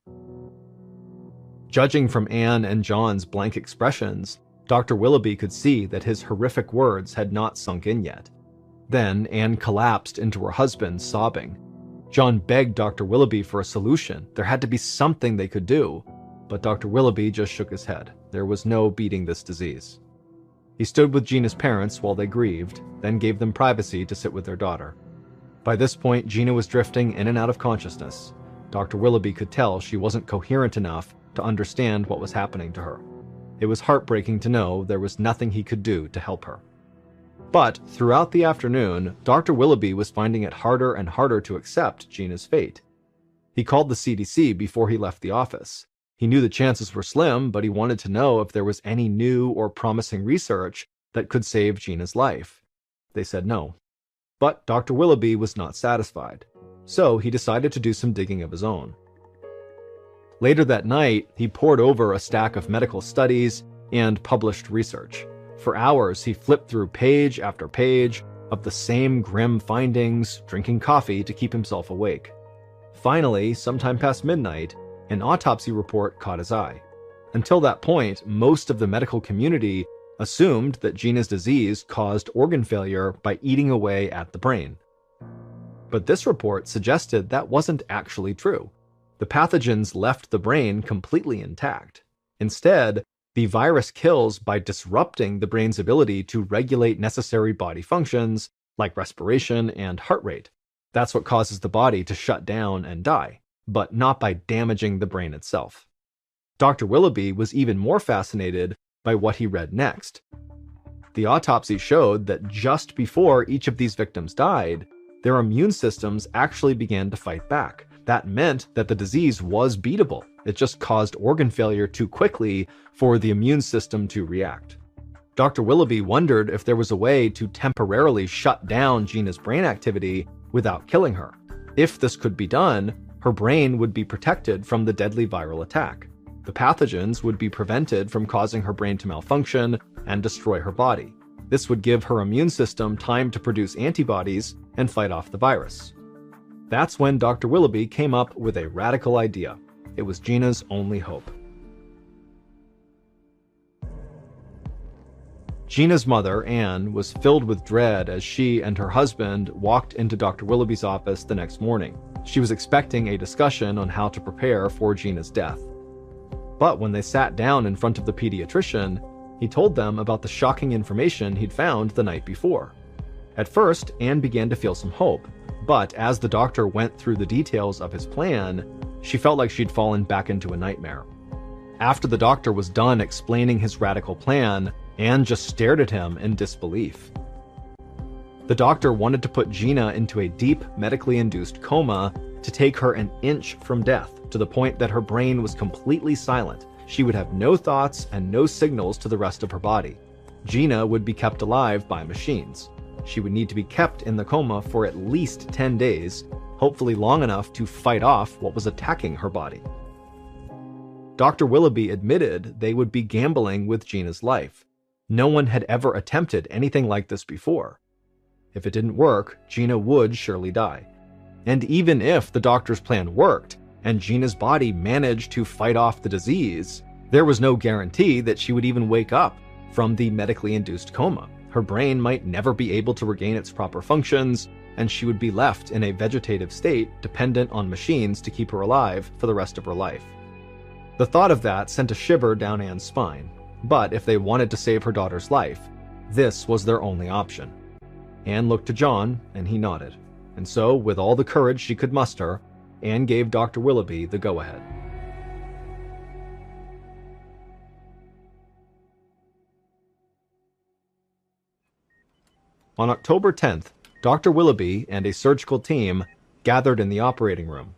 A: Judging from Anne and John's blank expressions, Dr. Willoughby could see that his horrific words had not sunk in yet. Then Anne collapsed into her husband, sobbing. John begged Dr. Willoughby for a solution. There had to be something they could do. But Dr. Willoughby just shook his head. There was no beating this disease. He stood with Gina's parents while they grieved, then gave them privacy to sit with their daughter. By this point, Gina was drifting in and out of consciousness. Dr. Willoughby could tell she wasn't coherent enough to understand what was happening to her. It was heartbreaking to know there was nothing he could do to help her. But throughout the afternoon, Dr. Willoughby was finding it harder and harder to accept Gina's fate. He called the CDC before he left the office. He knew the chances were slim, but he wanted to know if there was any new or promising research that could save Gina's life. They said no. But Dr. Willoughby was not satisfied, so he decided to do some digging of his own. Later that night, he pored over a stack of medical studies and published research. For hours, he flipped through page after page of the same grim findings, drinking coffee to keep himself awake. Finally, sometime past midnight, an autopsy report caught his eye. Until that point, most of the medical community assumed that Gina's disease caused organ failure by eating away at the brain. But this report suggested that wasn't actually true. The pathogens left the brain completely intact. Instead, the virus kills by disrupting the brain's ability to regulate necessary body functions like respiration and heart rate. That's what causes the body to shut down and die, but not by damaging the brain itself. Dr. Willoughby was even more fascinated by what he read next. The autopsy showed that just before each of these victims died, their immune systems actually began to fight back. That meant that the disease was beatable. It just caused organ failure too quickly for the immune system to react. Dr. Willoughby wondered if there was a way to temporarily shut down Gina's brain activity without killing her. If this could be done, her brain would be protected from the deadly viral attack. The pathogens would be prevented from causing her brain to malfunction and destroy her body. This would give her immune system time to produce antibodies and fight off the virus. That's when Dr. Willoughby came up with a radical idea. It was Gina's only hope. Gina's mother, Anne, was filled with dread as she and her husband walked into Dr. Willoughby's office the next morning. She was expecting a discussion on how to prepare for Gina's death. But when they sat down in front of the pediatrician, he told them about the shocking information he'd found the night before. At first, Anne began to feel some hope, but as the doctor went through the details of his plan, she felt like she'd fallen back into a nightmare. After the doctor was done explaining his radical plan, Anne just stared at him in disbelief. The doctor wanted to put Gina into a deep, medically induced coma to take her an inch from death, to the point that her brain was completely silent. She would have no thoughts and no signals to the rest of her body. Gina would be kept alive by machines. She would need to be kept in the coma for at least 10 days, hopefully long enough to fight off what was attacking her body. Dr. Willoughby admitted they would be gambling with Gina's life. No one had ever attempted anything like this before. If it didn't work, Gina would surely die. And even if the doctor's plan worked, and Gina's body managed to fight off the disease, there was no guarantee that she would even wake up from the medically induced coma. Her brain might never be able to regain its proper functions, and she would be left in a vegetative state dependent on machines to keep her alive for the rest of her life. The thought of that sent a shiver down Anne's spine, but if they wanted to save her daughter's life, this was their only option. Anne looked to John, and he nodded. And so, with all the courage she could muster, Anne gave Dr. Willoughby the go-ahead. On October 10th, Dr. Willoughby and a surgical team gathered in the operating room.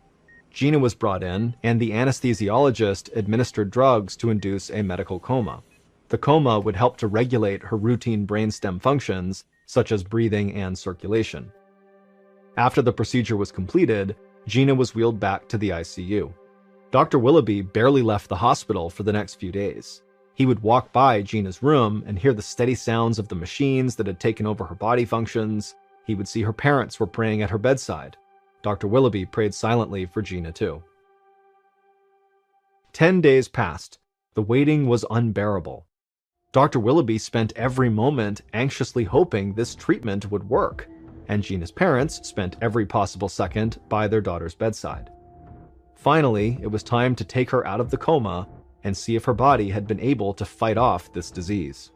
A: Gina was brought in, and the anesthesiologist administered drugs to induce a medical coma. The coma would help to regulate her routine brainstem functions, such as breathing and circulation. After the procedure was completed, Gina was wheeled back to the ICU. Dr. Willoughby barely left the hospital for the next few days. He would walk by Gina's room and hear the steady sounds of the machines that had taken over her body functions. He would see her parents were praying at her bedside. Dr. Willoughby prayed silently for Gina too. 10 days passed. The waiting was unbearable. Dr. Willoughby spent every moment anxiously hoping this treatment would work, and Gina's parents spent every possible second by their daughter's bedside. Finally, it was time to take her out of the coma and see if her body had been able to fight off this disease.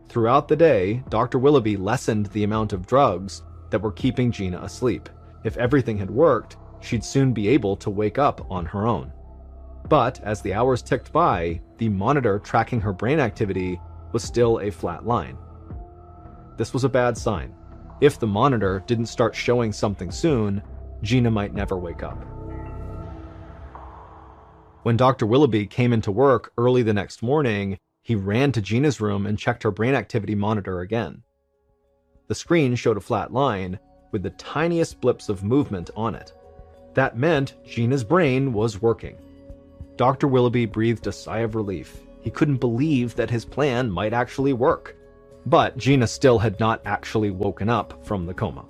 A: Throughout the day, Dr. Willoughby lessened the amount of drugs that were keeping Gina asleep. If everything had worked, she'd soon be able to wake up on her own. But as the hours ticked by, the monitor tracking her brain activity was still a flat line. This was a bad sign. If the monitor didn't start showing something soon, Gina might never wake up. When Dr. Willoughby came into work early the next morning, he ran to Gina's room and checked her brain activity monitor again. The screen showed a flat line with the tiniest blips of movement on it. That meant Gina's brain was working. Dr. Willoughby breathed a sigh of relief. He couldn't believe that his plan might actually work. But Gina still had not actually woken up from the coma.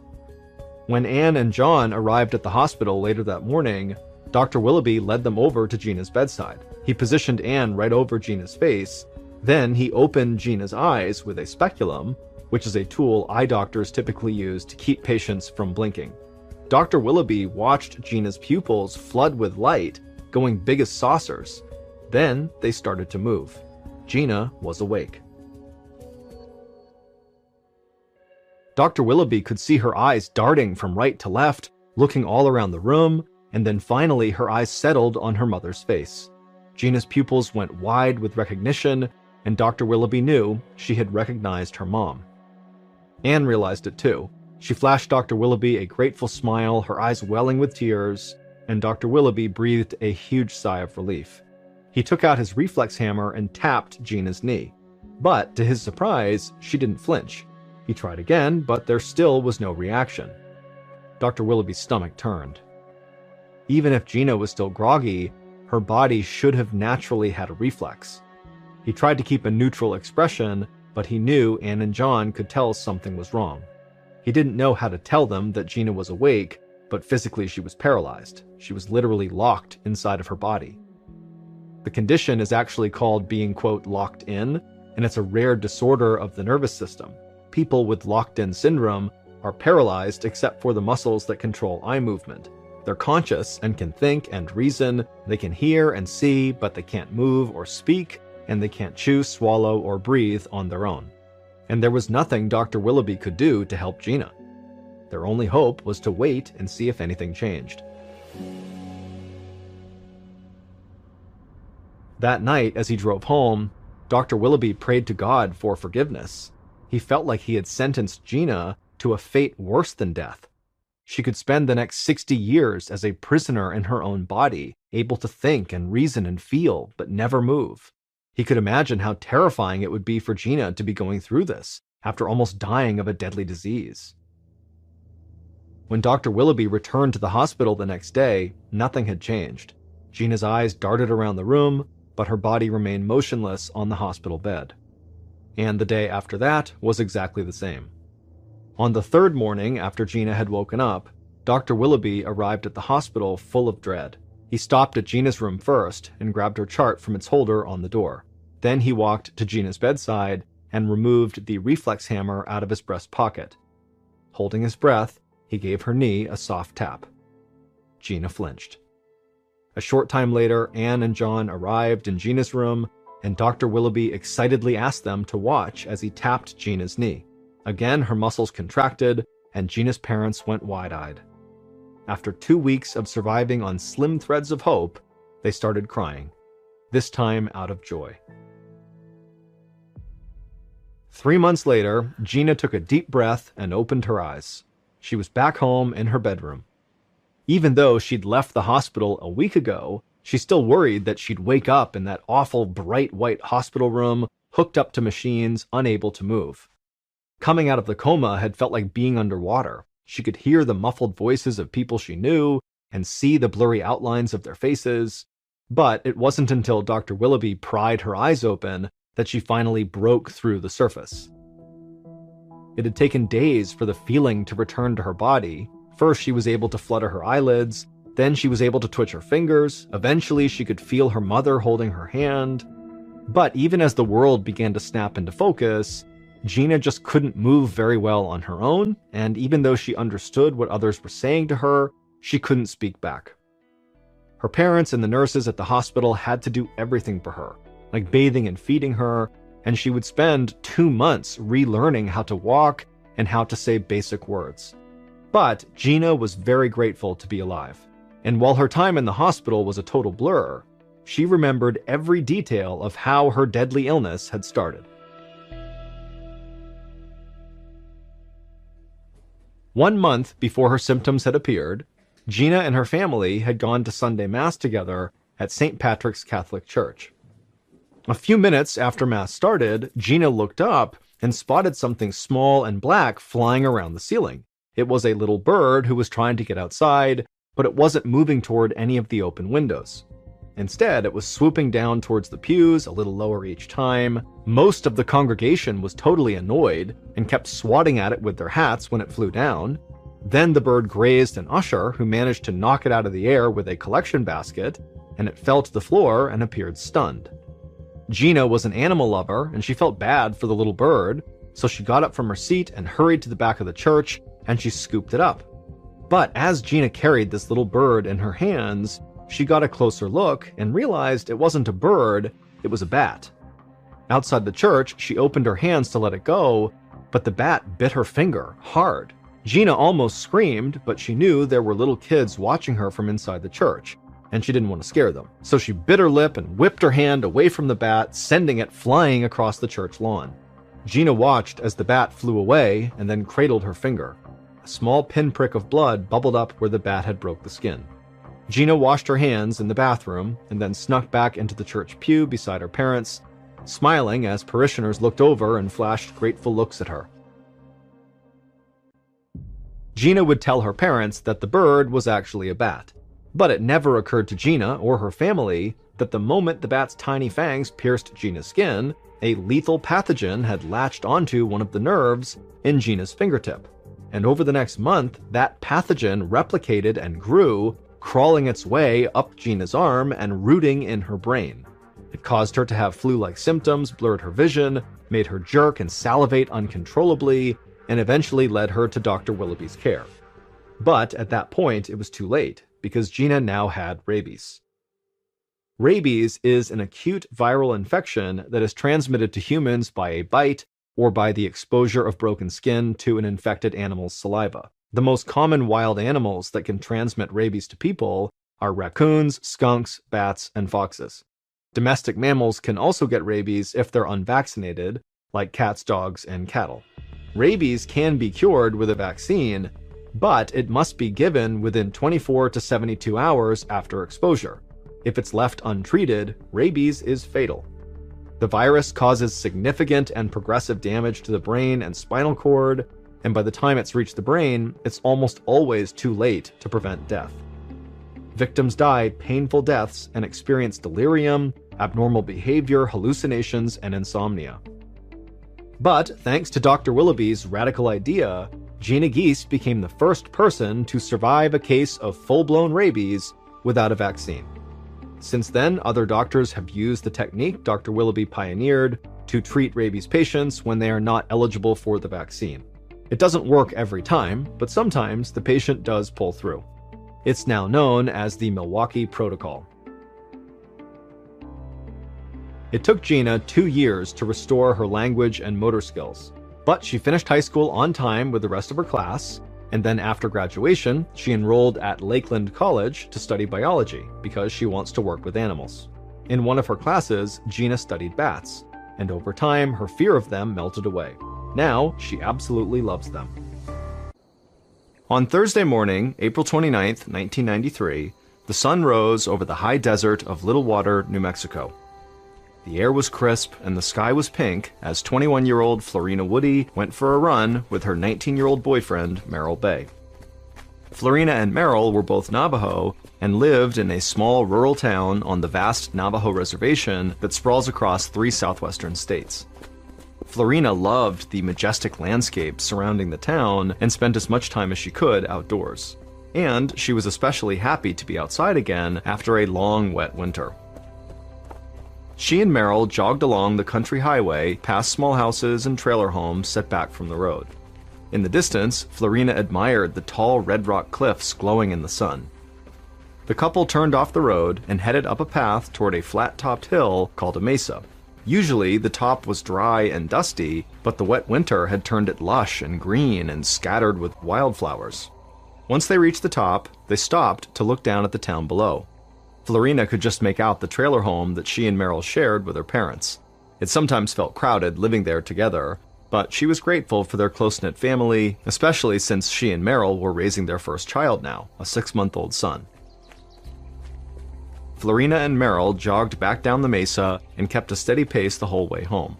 A: When Anne and John arrived at the hospital later that morning, Dr. Willoughby led them over to Gina's bedside. He positioned Anne right over Gina's face. Then he opened Gina's eyes with a speculum, which is a tool eye doctors typically use to keep patients from blinking. Dr. Willoughby watched Gina's pupils flood with light, going big as saucers. Then they started to move. Gina was awake. Dr. Willoughby could see her eyes darting from right to left, looking all around the room, and then finally her eyes settled on her mother's face. Gina's pupils went wide with recognition, and Dr. Willoughby knew she had recognized her mom. Anne realized it too. She flashed Dr. Willoughby a grateful smile, her eyes welling with tears, and Dr. Willoughby breathed a huge sigh of relief. He took out his reflex hammer and tapped Gina's knee. But, to his surprise, she didn't flinch. He tried again, but there still was no reaction. Dr. Willoughby's stomach turned. Even if Gina was still groggy, her body should have naturally had a reflex. He tried to keep a neutral expression, but he knew Anne and John could tell something was wrong. He didn't know how to tell them that Gina was awake, but physically she was paralyzed. She was literally locked inside of her body. The condition is actually called being, quote, locked in, and it's a rare disorder of the nervous system. People with locked-in syndrome are paralyzed except for the muscles that control eye movement. They're conscious and can think and reason. They can hear and see, but they can't move or speak, and they can't chew, swallow, or breathe on their own. And there was nothing Dr. Willoughby could do to help Gina. Their only hope was to wait and see if anything changed. That night, as he drove home, Dr. Willoughby prayed to God for forgiveness. He felt like he had sentenced Gina to a fate worse than death. She could spend the next 60 years as a prisoner in her own body, able to think and reason and feel, but never move. He could imagine how terrifying it would be for Gina to be going through this, after almost dying of a deadly disease. When Dr. Willoughby returned to the hospital the next day, nothing had changed. Gina's eyes darted around the room, but her body remained motionless on the hospital bed. And the day after that was exactly the same. On the third morning after Gina had woken up, Dr. Willoughby arrived at the hospital full of dread. He stopped at Gina's room first and grabbed her chart from its holder on the door. Then he walked to Gina's bedside and removed the reflex hammer out of his breast pocket. Holding his breath, he gave her knee a soft tap. Gina flinched. A short time later, Anne and John arrived in Gina's room, and Dr. Willoughby excitedly asked them to watch as he tapped Gina's knee. Again, her muscles contracted, and Gina's parents went wide-eyed. After 2 weeks of surviving on slim threads of hope, they started crying, this time out of joy. 3 months later, Gina took a deep breath and opened her eyes. She was back home in her bedroom. Even though she'd left the hospital a week ago, she still worried that she'd wake up in that awful bright white hospital room, hooked up to machines, unable to move. Coming out of the coma had felt like being underwater. She could hear the muffled voices of people she knew and see the blurry outlines of their faces. But it wasn't until Dr. Willoughby pried her eyes open that she finally broke through the surface. It had taken days for the feeling to return to her body. First, she was able to flutter her eyelids. Then she was able to twitch her fingers. Eventually, she could feel her mother holding her hand. But even as the world began to snap into focus, Gina just couldn't move very well on her own, and even though she understood what others were saying to her, she couldn't speak back. Her parents and the nurses at the hospital had to do everything for her, like bathing and feeding her, and she would spend 2 months relearning how to walk and how to say basic words. But Gina was very grateful to be alive. And while her time in the hospital was a total blur, she remembered every detail of how her deadly illness had started. One month before her symptoms had appeared, Gina and her family had gone to Sunday Mass together at St. Patrick's Catholic Church. A few minutes after Mass started, Gina looked up and spotted something small and black flying around the ceiling. It was a little bird who was trying to get outside, but it wasn't moving toward any of the open windows. Instead, it was swooping down towards the pews a little lower each time. Most of the congregation was totally annoyed and kept swatting at it with their hats when it flew down. Then the bird grazed an usher who managed to knock it out of the air with a collection basket, and it fell to the floor and appeared stunned. Gina was an animal lover, and she felt bad for the little bird, so she got up from her seat and hurried to the back of the church, and she scooped it up. But as Gina carried this little bird in her hands, she got a closer look and realized it wasn't a bird, it was a bat. Outside the church, she opened her hands to let it go, but the bat bit her finger hard. Gina almost screamed, but she knew there were little kids watching her from inside the church, and she didn't want to scare them. So she bit her lip and whipped her hand away from the bat, sending it flying across the church lawn. Gina watched as the bat flew away and then cradled her finger. A small pinprick of blood bubbled up where the bat had broke the skin. Gina washed her hands in the bathroom and then snuck back into the church pew beside her parents, smiling as parishioners looked over and flashed grateful looks at her. Gina would tell her parents that the bird was actually a bat, but it never occurred to Gina or her family that the moment the bat's tiny fangs pierced Gina's skin, a lethal pathogen had latched onto one of the nerves in Gina's fingertip. And over the next month, that pathogen replicated and grew, crawling its way up Gina's arm and rooting in her brain. It caused her to have flu-like symptoms, blurred her vision, made her jerk and salivate uncontrollably, and eventually led her to Dr. Willoughby's care. But at that point, it was too late, because Gina now had rabies. Rabies is an acute viral infection that is transmitted to humans by a bite or by the exposure of broken skin to an infected animal's saliva. The most common wild animals that can transmit rabies to people are raccoons, skunks, bats, and foxes. Domestic mammals can also get rabies if they're unvaccinated, like cats, dogs, and cattle. Rabies can be cured with a vaccine, but it must be given within 24 to 72 hours after exposure. If it's left untreated, rabies is fatal. The virus causes significant and progressive damage to the brain and spinal cord, and by the time it's reached the brain, it's almost always too late to prevent death. Victims die painful deaths and experience delirium, abnormal behavior, hallucinations, and insomnia. But thanks to Dr. Willoughby's radical idea, Gina Geese became the first person to survive a case of full-blown rabies without a vaccine. Since then, other doctors have used the technique Dr. Willoughby pioneered to treat rabies patients when they are not eligible for the vaccine. It doesn't work every time, but sometimes the patient does pull through. It's now known as the Milwaukee Protocol. It took Gina 2 years to restore her language and motor skills, but she finished high school on time with the rest of her class, and then after graduation, she enrolled at Lakeland College to study biology because she wants to work with animals. In one of her classes, Gina studied bats, and over time, her fear of them melted away. Now, she absolutely loves them. On Thursday morning, April 29, 1993, the sun rose over the high desert of Little Water, New Mexico. The air was crisp and the sky was pink as 21-year-old Florina Woody went for a run with her 19-year-old boyfriend, Merrill Bay. Florina and Merrill were both Navajo and lived in a small rural town on the vast Navajo reservation that sprawls across 3 southwestern states. Florina loved the majestic landscape surrounding the town and spent as much time as she could outdoors. And she was especially happy to be outside again after a long, wet winter. She and Merrill jogged along the country highway past small houses and trailer homes set back from the road. In the distance, Florina admired the tall red rock cliffs glowing in the sun. The couple turned off the road and headed up a path toward a flat-topped hill called a mesa. Usually, the top was dry and dusty, but the wet winter had turned it lush and green and scattered with wildflowers. Once they reached the top, they stopped to look down at the town below. Florina could just make out the trailer home that she and Meryl shared with her parents. It sometimes felt crowded living there together, but she was grateful for their close-knit family, especially since she and Meryl were raising their first child now, a 6-month-old son. Florina and Meryl jogged back down the mesa and kept a steady pace the whole way home.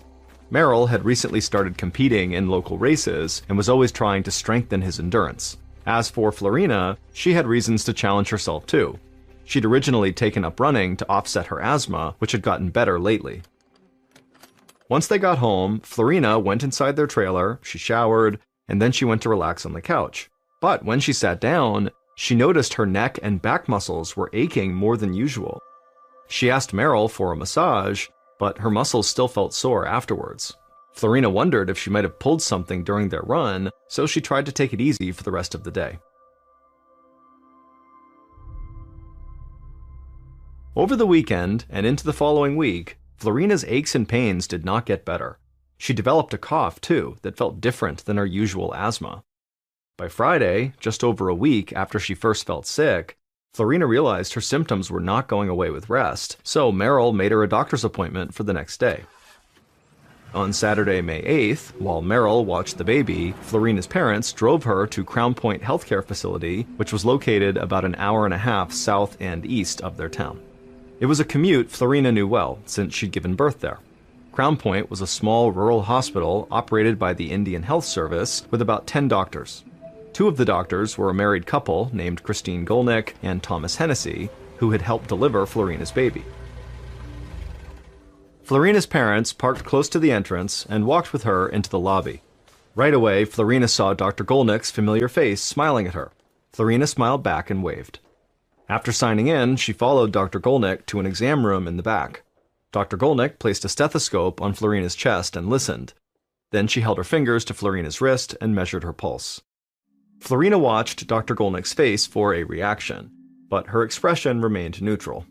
A: Meryl had recently started competing in local races and was always trying to strengthen his endurance. As for Florina, she had reasons to challenge herself too. She'd originally taken up running to offset her asthma, which had gotten better lately. Once they got home, Florina went inside their trailer, she showered, and then she went to relax on the couch. But when she sat down, she noticed her neck and back muscles were aching more than usual. She asked Meryl for a massage, but her muscles still felt sore afterwards. Florina wondered if she might have pulled something during their run, so she tried to take it easy for the rest of the day. Over the weekend and into the following week, Florina's aches and pains did not get better. She developed a cough, too, that felt different than her usual asthma. By Friday, just over a week after she first felt sick, Florina realized her symptoms were not going away with rest, so Meryl made her a doctor's appointment for the next day. On Saturday, May 8th, while Meryl watched the baby, Florina's parents drove her to Crown Point Healthcare Facility, which was located about an hour and a half south and east of their town. It was a commute Florina knew well, since she'd given birth there. Crown Point was a small rural hospital operated by the Indian Health Service with about 10 doctors. 2 of the doctors were a married couple named Christine Golnick and Thomas Hennessy, who had helped deliver Florina's baby. Florina's parents parked close to the entrance and walked with her into the lobby. Right away, Florina saw Dr. Golnick's familiar face smiling at her. Florina smiled back and waved. After signing in, she followed Dr. Golnick to an exam room in the back. Dr. Golnick placed a stethoscope on Florina's chest and listened. Then she held her fingers to Florina's wrist and measured her pulse. Florina watched Dr. Golnick's face for a reaction, but her expression remained neutral.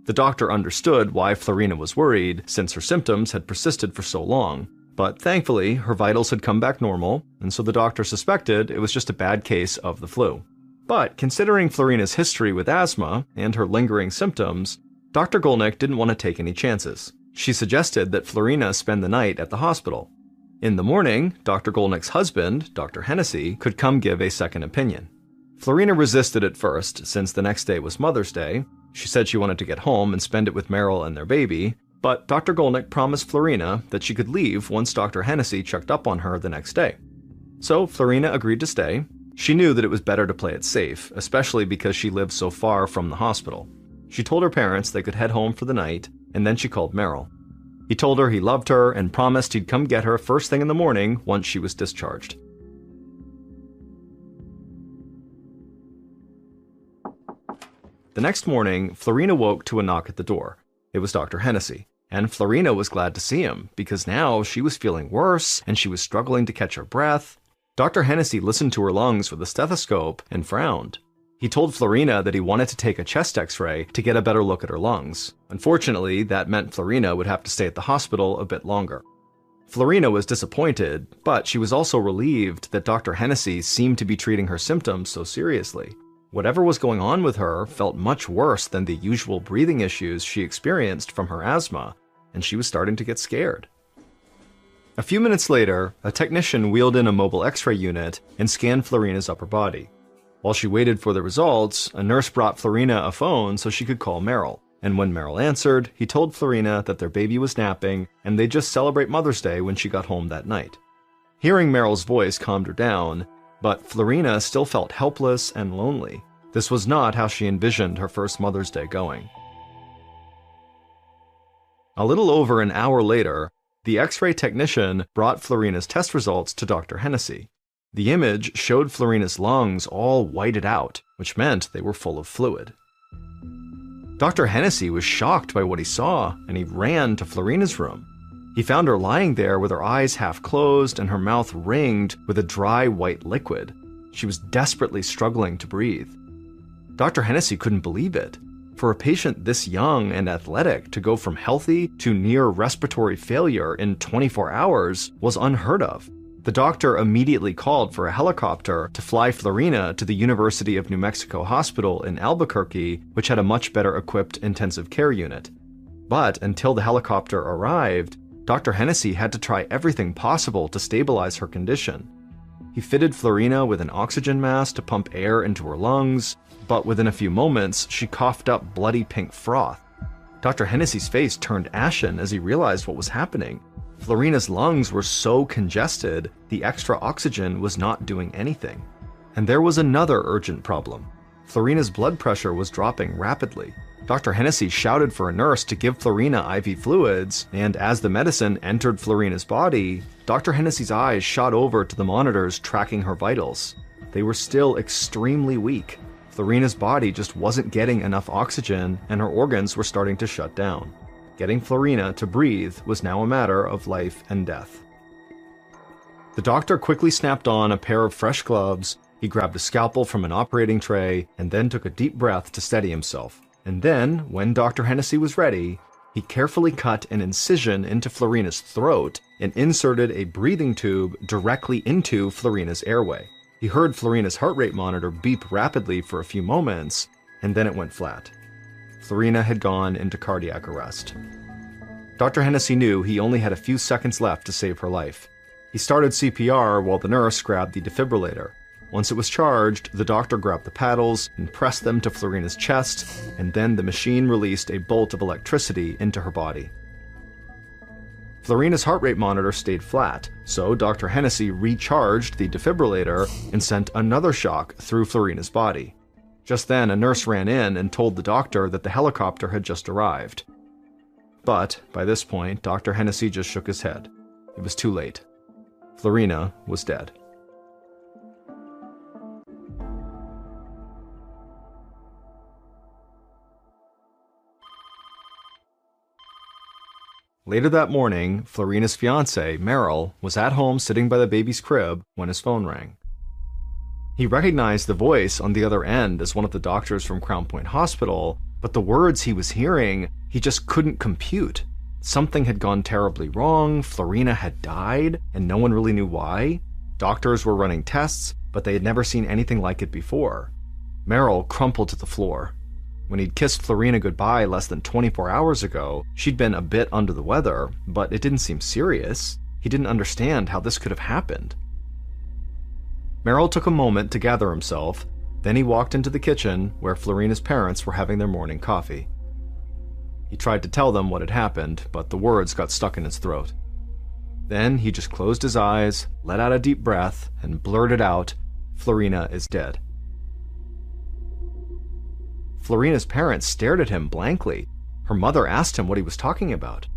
A: The doctor understood why Florina was worried, since her symptoms had persisted for so long, but thankfully her vitals had come back normal, and so the doctor suspected it was just a bad case of the flu. But considering Florina's history with asthma and her lingering symptoms, Dr. Golnick didn't want to take any chances. She suggested that Florina spend the night at the hospital. In the morning, Dr. Golnick's husband, Dr. Hennessy, could come give a second opinion. Florina resisted at first, since the next day was Mother's Day. She said she wanted to get home and spend it with Meryl and their baby, but Dr. Golnick promised Florina that she could leave once Dr. Hennessy checked up on her the next day. So Florina agreed to stay. She knew that it was better to play it safe, especially because she lived so far from the hospital. She told her parents they could head home for the night, and then she called Meryl. He told her he loved her and promised he'd come get her first thing in the morning once she was discharged. The next morning, Florina woke to a knock at the door. It was Dr. Hennessy, and Florina was glad to see him, because now she was feeling worse and she was struggling to catch her breath. Dr. Hennessy listened to her lungs with a stethoscope and frowned. He told Florina that he wanted to take a chest x-ray to get a better look at her lungs. Unfortunately, that meant Florina would have to stay at the hospital a bit longer. Florina was disappointed, but she was also relieved that Dr. Hennessy seemed to be treating her symptoms so seriously. Whatever was going on with her felt much worse than the usual breathing issues she experienced from her asthma, and she was starting to get scared. A few minutes later, a technician wheeled in a mobile x-ray unit and scanned Florina's upper body. While she waited for the results, a nurse brought Florina a phone so she could call Meryl, and when Meryl answered, he told Florina that their baby was napping and they'd just celebrate Mother's Day when she got home that night. Hearing Meryl's voice calmed her down, but Florina still felt helpless and lonely. This was not how she envisioned her first Mother's Day going. A little over an hour later, the X-ray technician brought Florina's test results to Dr. Hennessy. The image showed Florina's lungs all whited out, which meant they were full of fluid. Dr. Hennessy was shocked by what he saw, and he ran to Florina's room. He found her lying there with her eyes half closed and her mouth ringed with a dry white liquid. She was desperately struggling to breathe. Dr. Hennessy couldn't believe it. For a patient this young and athletic to go from healthy to near respiratory failure in 24 hours was unheard of. The doctor immediately called for a helicopter to fly Florina to the University of New Mexico Hospital in Albuquerque, which had a much better equipped intensive care unit. But until the helicopter arrived, Dr. Hennessy had to try everything possible to stabilize her condition. He fitted Florina with an oxygen mask to pump air into her lungs, but within a few moments, she coughed up bloody pink froth. Dr. Hennessy's face turned ashen as he realized what was happening. Florina's lungs were so congested, the extra oxygen was not doing anything. And there was another urgent problem. Florina's blood pressure was dropping rapidly. Dr. Hennessy shouted for a nurse to give Florina IV fluids, and as the medicine entered Florina's body, Dr. Hennessy's eyes shot over to the monitors tracking her vitals. They were still extremely weak. Florina's body just wasn't getting enough oxygen, and her organs were starting to shut down. Getting Florina to breathe was now a matter of life and death. The doctor quickly snapped on a pair of fresh gloves, he grabbed a scalpel from an operating tray, and then took a deep breath to steady himself. And then, when Dr. Hennessy was ready, he carefully cut an incision into Florina's throat and inserted a breathing tube directly into Florina's airway. He heard Florina's heart rate monitor beep rapidly for a few moments, and then it went flat. Florina had gone into cardiac arrest. Dr. Hennessy knew he only had a few seconds left to save her life. He started CPR while the nurse grabbed the defibrillator. Once it was charged, the doctor grabbed the paddles and pressed them to Florina's chest, and then the machine released a bolt of electricity into her body. Florina's heart rate monitor stayed flat, so Dr. Hennessy recharged the defibrillator and sent another shock through Florina's body. Just then, a nurse ran in and told the doctor that the helicopter had just arrived. But, by this point, Dr. Hennessy just shook his head. It was too late. Florina was dead. Later that morning, Florina's fiancé, Merrill, was at home sitting by the baby's crib when his phone rang. He recognized the voice on the other end as one of the doctors from Crown Point Hospital, but the words he was hearing, he just couldn't compute. Something had gone terribly wrong, Florina had died, and no one really knew why. Doctors were running tests, but they had never seen anything like it before. Merrill crumpled to the floor. When he'd kissed Florina goodbye less than 24 hours ago, she'd been a bit under the weather, but it didn't seem serious. He didn't understand how this could have happened. Merrill took a moment to gather himself, then he walked into the kitchen where Florina's parents were having their morning coffee. He tried to tell them what had happened, but the words got stuck in his throat. Then he just closed his eyes, let out a deep breath, and blurted out, "Florina is dead." Florina's parents stared at him blankly. Her mother asked him what he was talking about.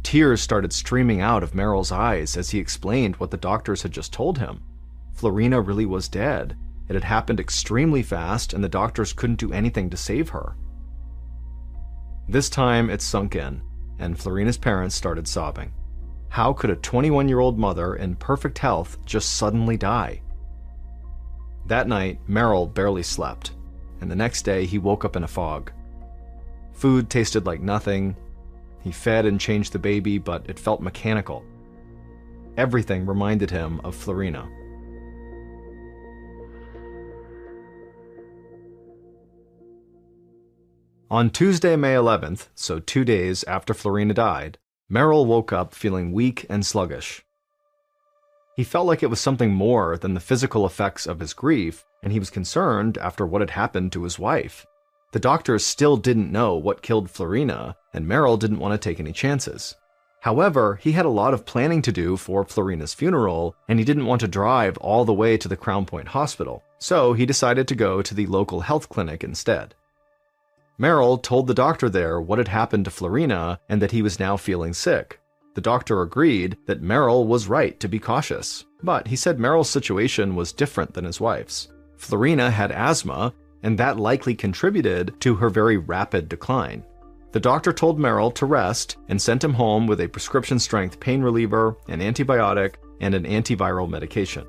A: Tears started streaming out of Merrill's eyes as he explained what the doctors had just told him. Florina really was dead. It had happened extremely fast, and the doctors couldn't do anything to save her. This time it sunk in, and Florina's parents started sobbing. How could a 21-year-old mother in perfect health just suddenly die? That night, Merrill barely slept, and the next day he woke up in a fog. Food tasted like nothing. He fed and changed the baby, but it felt mechanical. Everything reminded him of Florina. On Tuesday, May 11th, so 2 days after Florina died, Merrill woke up feeling weak and sluggish. He felt like it was something more than the physical effects of his grief, and he was concerned after what had happened to his wife. The doctors still didn't know what killed Florina, and Merrill didn't want to take any chances. However, he had a lot of planning to do for Florina's funeral, and he didn't want to drive all the way to the Crown Point Hospital, so he decided to go to the local health clinic instead. Merrill told the doctor there what had happened to Florina and that he was now feeling sick. The doctor agreed that Merrill was right to be cautious, but he said Merrill's situation was different than his wife's. Florina had asthma, and that likely contributed to her very rapid decline. The doctor told Merrill to rest and sent him home with a prescription-strength pain reliever, an antibiotic, and an antiviral medication.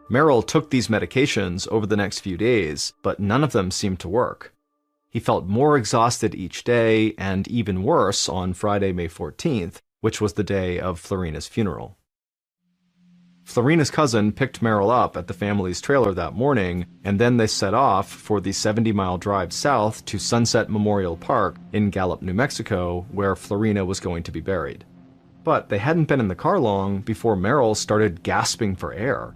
A: Merrill took these medications over the next few days, but none of them seemed to work. He felt more exhausted each day, and even worse on Friday, May 14th, which was the day of Florina's funeral. Florina's cousin picked Merrill up at the family's trailer that morning, and then they set off for the 70-mile drive south to Sunset Memorial Park in Gallup, New Mexico, where Florina was going to be buried. But they hadn't been in the car long before Merrill started gasping for air.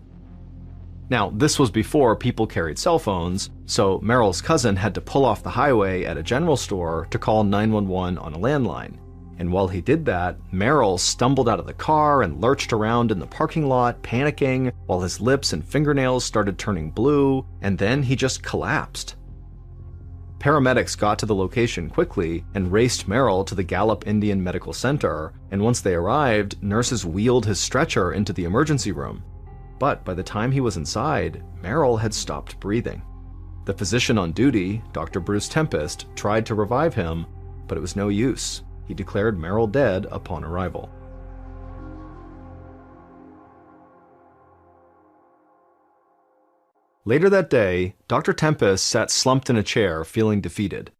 A: Now, this was before people carried cell phones, so Merrill's cousin had to pull off the highway at a general store to call 911 on a landline. And while he did that, Merrill stumbled out of the car and lurched around in the parking lot, panicking, while his lips and fingernails started turning blue, and then he just collapsed. Paramedics got to the location quickly and raced Merrill to the Gallup Indian Medical Center, and once they arrived, nurses wheeled his stretcher into the emergency room. But by the time he was inside, Merrill had stopped breathing. The physician on duty, Dr. Bruce Tempest, tried to revive him, but it was no use. He declared Merrill dead upon arrival. Later that day, Dr. Tempest sat slumped in a chair, feeling defeated.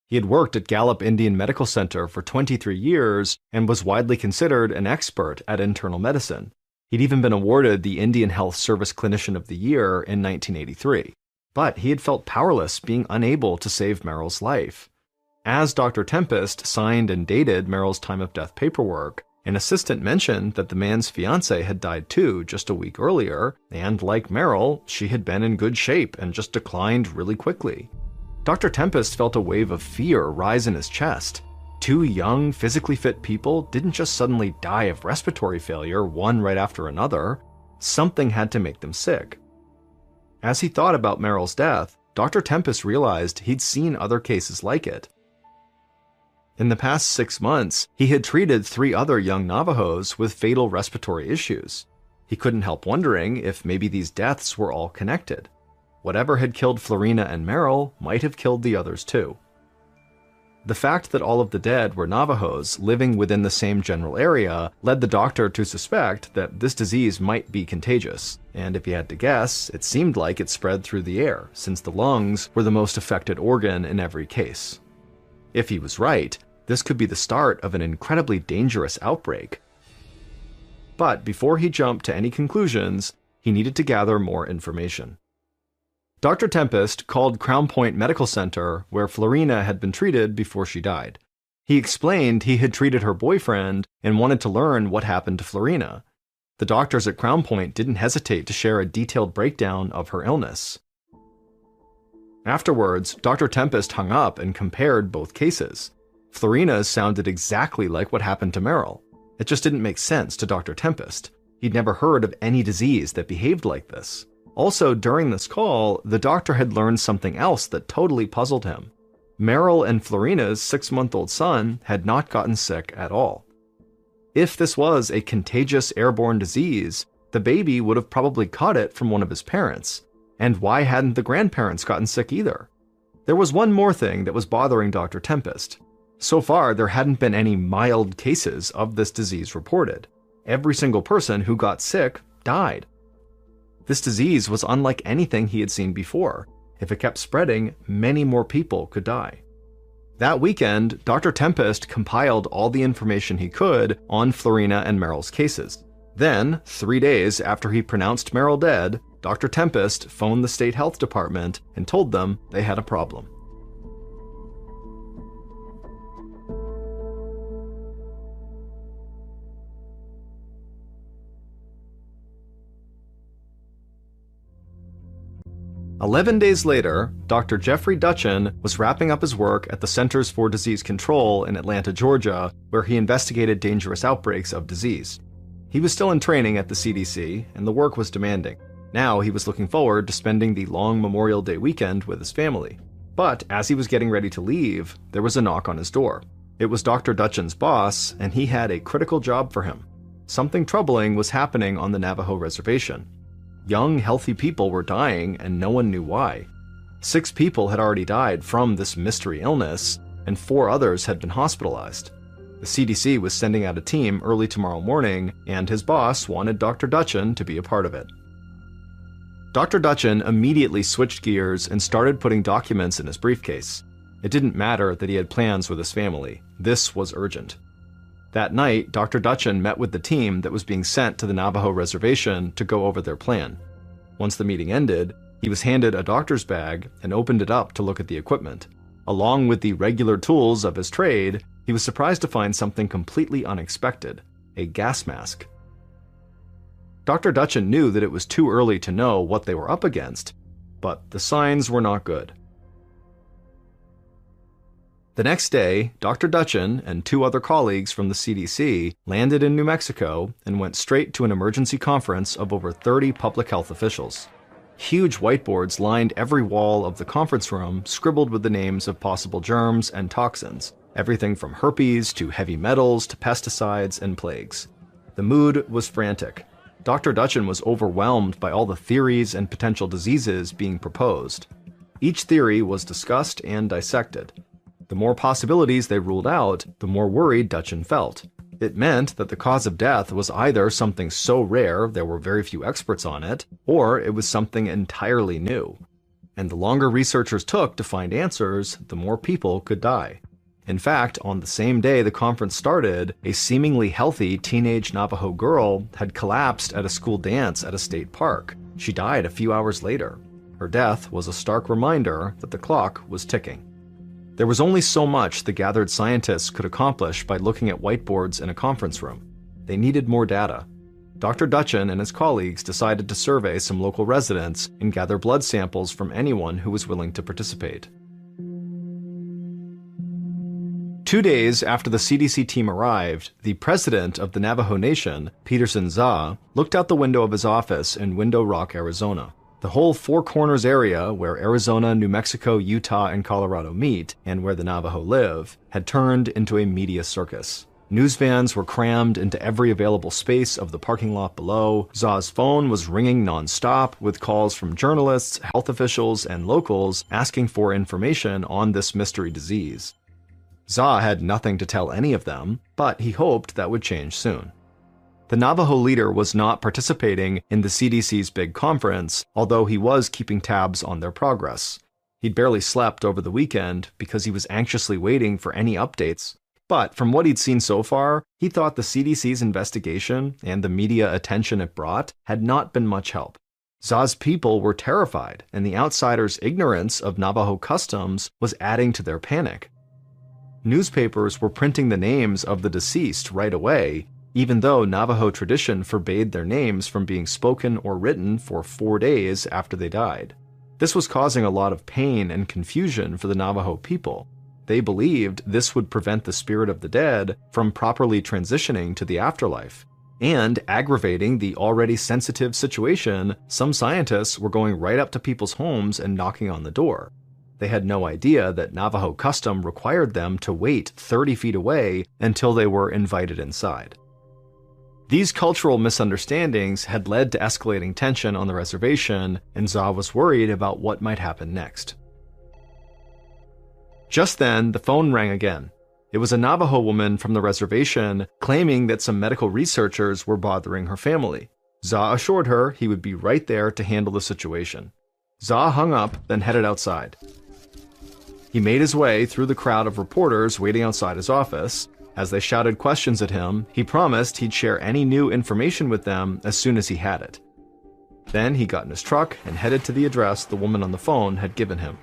A: He had worked at Gallup Indian Medical Center for 23 years and was widely considered an expert at internal medicine. He'd even been awarded the Indian Health Service Clinician of the Year in 1983. But he had felt powerless, being unable to save Merrill's life. As Dr. Tempest signed and dated Merrill's time of death paperwork, an assistant mentioned that the man's fiancée had died too just a week earlier, and like Merrill, she had been in good shape and just declined really quickly. Dr. Tempest felt a wave of fear rise in his chest. Two young, physically fit people didn't just suddenly die of respiratory failure, one right after another. Something had to make them sick. As he thought about Merrill's death, Dr. Tempest realized he'd seen other cases like it. In the past 6 months, he had treated 3 other young Navajos with fatal respiratory issues. He couldn't help wondering if maybe these deaths were all connected. Whatever had killed Florina and Merrill might have killed the others too. The fact that all of the dead were Navajos living within the same general area led the doctor to suspect that this disease might be contagious, and if he had to guess, it seemed like it spread through the air, since the lungs were the most affected organ in every case. If he was right, this could be the start of an incredibly dangerous outbreak. But before he jumped to any conclusions, he needed to gather more information. Dr. Tempest called Crown Point Medical Center, where Florina had been treated before she died. He explained he had treated her boyfriend and wanted to learn what happened to Florina. The doctors at Crown Point didn't hesitate to share a detailed breakdown of her illness. Afterwards, Dr. Tempest hung up and compared both cases. Florina's sounded exactly like what happened to Merrill. It just didn't make sense to Dr. Tempest. He'd never heard of any disease that behaved like this. Also, during this call, the doctor had learned something else that totally puzzled him. Merrill and Florina's 6-month-old son had not gotten sick at all. If this was a contagious airborne disease, the baby would have probably caught it from one of his parents. And why hadn't the grandparents gotten sick either? There was one more thing that was bothering Dr. Tempest. So far, there hadn't been any mild cases of this disease reported. Every single person who got sick died. This disease was unlike anything he had seen before. If it kept spreading, many more people could die. That weekend, Dr. Tempest compiled all the information he could on Florina and Merrill's cases. Then, 3 days after he pronounced Merrill dead, Dr. Tempest phoned the state health department and told them they had a problem. "11 days later, Dr. Jeffrey Dutchin was wrapping up his work at the Centers for Disease Control in Atlanta, Georgia, where he investigated dangerous outbreaks of disease. He was still in training at the CDC, and the work was demanding. Now he was looking forward to spending the long Memorial Day weekend with his family. But as he was getting ready to leave, there was a knock on his door. It was Dr. Dutchin's boss, and he had a critical job for him. Something troubling was happening on the Navajo reservation. Young, healthy people were dying, and no one knew why. 6 people had already died from this mystery illness, and 4 others had been hospitalized. The CDC was sending out a team early tomorrow morning, and his boss wanted Dr. Dutchin to be a part of it. Dr. Dutchin immediately switched gears and started putting documents in his briefcase. It didn't matter that he had plans with his family. This was urgent. That night, Dr. Dutchin met with the team that was being sent to the Navajo reservation to go over their plan. Once the meeting ended, he was handed a doctor's bag and opened it up to look at the equipment. Along with the regular tools of his trade, he was surprised to find something completely unexpected: a gas mask. Dr. Dutchin knew that it was too early to know what they were up against, but the signs were not good. The next day, Dr. Dutchin and 2 other colleagues from the CDC landed in New Mexico and went straight to an emergency conference of over 30 public health officials. Huge whiteboards lined every wall of the conference room, scribbled with the names of possible germs and toxins, everything from herpes to heavy metals to pesticides and plagues. The mood was frantic. Dr. Dutchin was overwhelmed by all the theories and potential diseases being proposed. Each theory was discussed and dissected. The more possibilities they ruled out, the more worried Dutchin felt. It meant that the cause of death was either something so rare there were very few experts on it, or it was something entirely new. And the longer researchers took to find answers, the more people could die. In fact, on the same day the conference started, a seemingly healthy teenage Navajo girl had collapsed at a school dance at a state park. She died a few hours later. Her death was a stark reminder that the clock was ticking. There was only so much the gathered scientists could accomplish by looking at whiteboards in a conference room. They needed more data. Dr. Dutchin and his colleagues decided to survey some local residents and gather blood samples from anyone who was willing to participate. 2 days after the CDC team arrived, the president of the Navajo Nation, Peterson Za, looked out the window of his office in Window Rock, Arizona. The whole Four Corners area, where Arizona, New Mexico, Utah, and Colorado meet, and where the Navajo live, had turned into a media circus. News vans were crammed into every available space of the parking lot below. Za's phone was ringing non-stop with calls from journalists, health officials, and locals asking for information on this mystery disease. Za had nothing to tell any of them, but he hoped that would change soon. The Navajo leader was not participating in the CDC's big conference, although he was keeping tabs on their progress. He'd barely slept over the weekend because he was anxiously waiting for any updates. But from what he'd seen so far, he thought the CDC's investigation and the media attention it brought had not been much help. Za's people were terrified, and the outsiders' ignorance of Navajo customs was adding to their panic. Newspapers were printing the names of the deceased right away, even though Navajo tradition forbade their names from being spoken or written for 4 days after they died. This was causing a lot of pain and confusion for the Navajo people. They believed this would prevent the spirit of the dead from properly transitioning to the afterlife. And aggravating the already sensitive situation, some scientists were going right up to people's homes and knocking on the door. They had no idea that Navajo custom required them to wait 30 feet away until they were invited inside. These cultural misunderstandings had led to escalating tension on the reservation, and Za was worried about what might happen next. Just then, the phone rang again. It was a Navajo woman from the reservation claiming that some medical researchers were bothering her family. Za assured her he would be right there to handle the situation. Za hung up, then headed outside. He made his way through the crowd of reporters waiting outside his office. As they shouted questions at him, he promised he'd share any new information with them as soon as he had it. Then he got in his truck and headed to the address the woman on the phone had given him.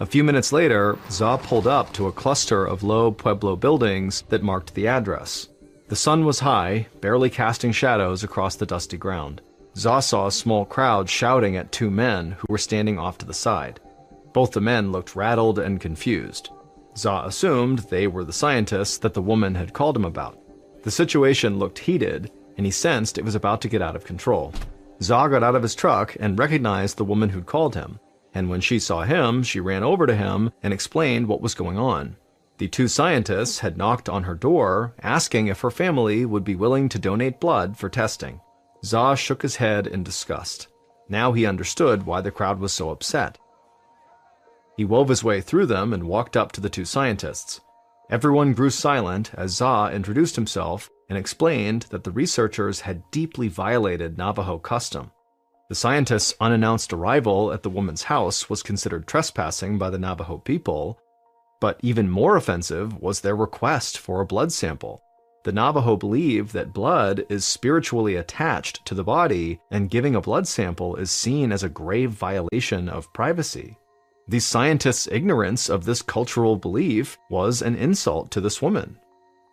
A: A few minutes later, Za pulled up to a cluster of low Pueblo buildings that marked the address. The sun was high, barely casting shadows across the dusty ground. Za saw a small crowd shouting at 2 men who were standing off to the side. Both the men looked rattled and confused. Za assumed they were the scientists that the woman had called him about. The situation looked heated, and he sensed it was about to get out of control. Za got out of his truck and recognized the woman who'd called him, and when she saw him, she ran over to him and explained what was going on. The 2 scientists had knocked on her door, asking if her family would be willing to donate blood for testing. Za shook his head in disgust. Now he understood why the crowd was so upset. He wove his way through them and walked up to the 2 scientists. Everyone grew silent as Za introduced himself and explained that the researchers had deeply violated Navajo custom. The scientists' unannounced arrival at the woman's house was considered trespassing by the Navajo people, but even more offensive was their request for a blood sample. The Navajo believe that blood is spiritually attached to the body, and giving a blood sample is seen as a grave violation of privacy. The scientists' ignorance of this cultural belief was an insult to this woman.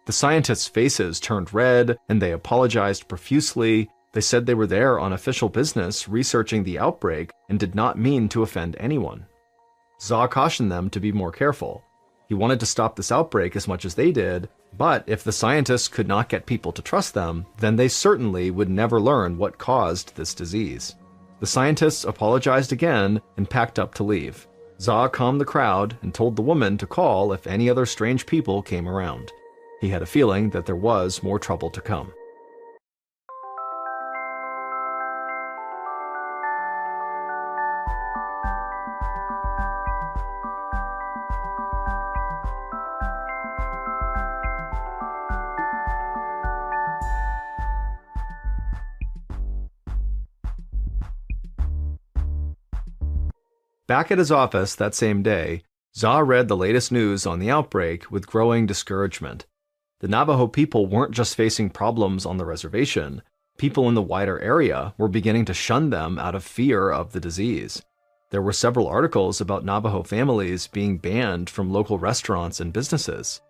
A: The scientists' faces turned red, and they apologized profusely. They said they were there on official business researching the outbreak and did not mean to offend anyone. Za cautioned them to be more careful. He wanted to stop this outbreak as much as they did, but if the scientists could not get people to trust them, then they certainly would never learn what caused this disease. The scientists apologized again and packed up to leave. Za calmed the crowd and told the woman to call if any other strange people came around. He had a feeling that there was more trouble to come. Back at his office that same day, Za read the latest news on the outbreak with growing discouragement. The Navajo people weren't just facing problems on the reservation. People in the wider area were beginning to shun them out of fear of the disease. There were several articles about Navajo families being banned from local restaurants and businesses.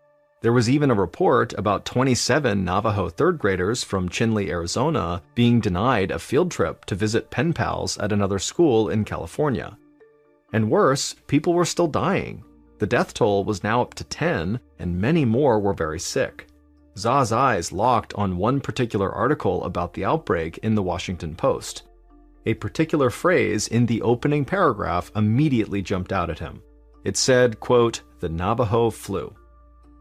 A: There was even a report about 27 Navajo third graders from Chinle, Arizona, being denied a field trip to visit pen pals at another school in California. And worse, people were still dying. The death toll was now up to 10, and many more were very sick. Za's eyes locked on one particular article about the outbreak in the Washington Post. A particular phrase in the opening paragraph immediately jumped out at him. It said, quote, "The Navajo flu."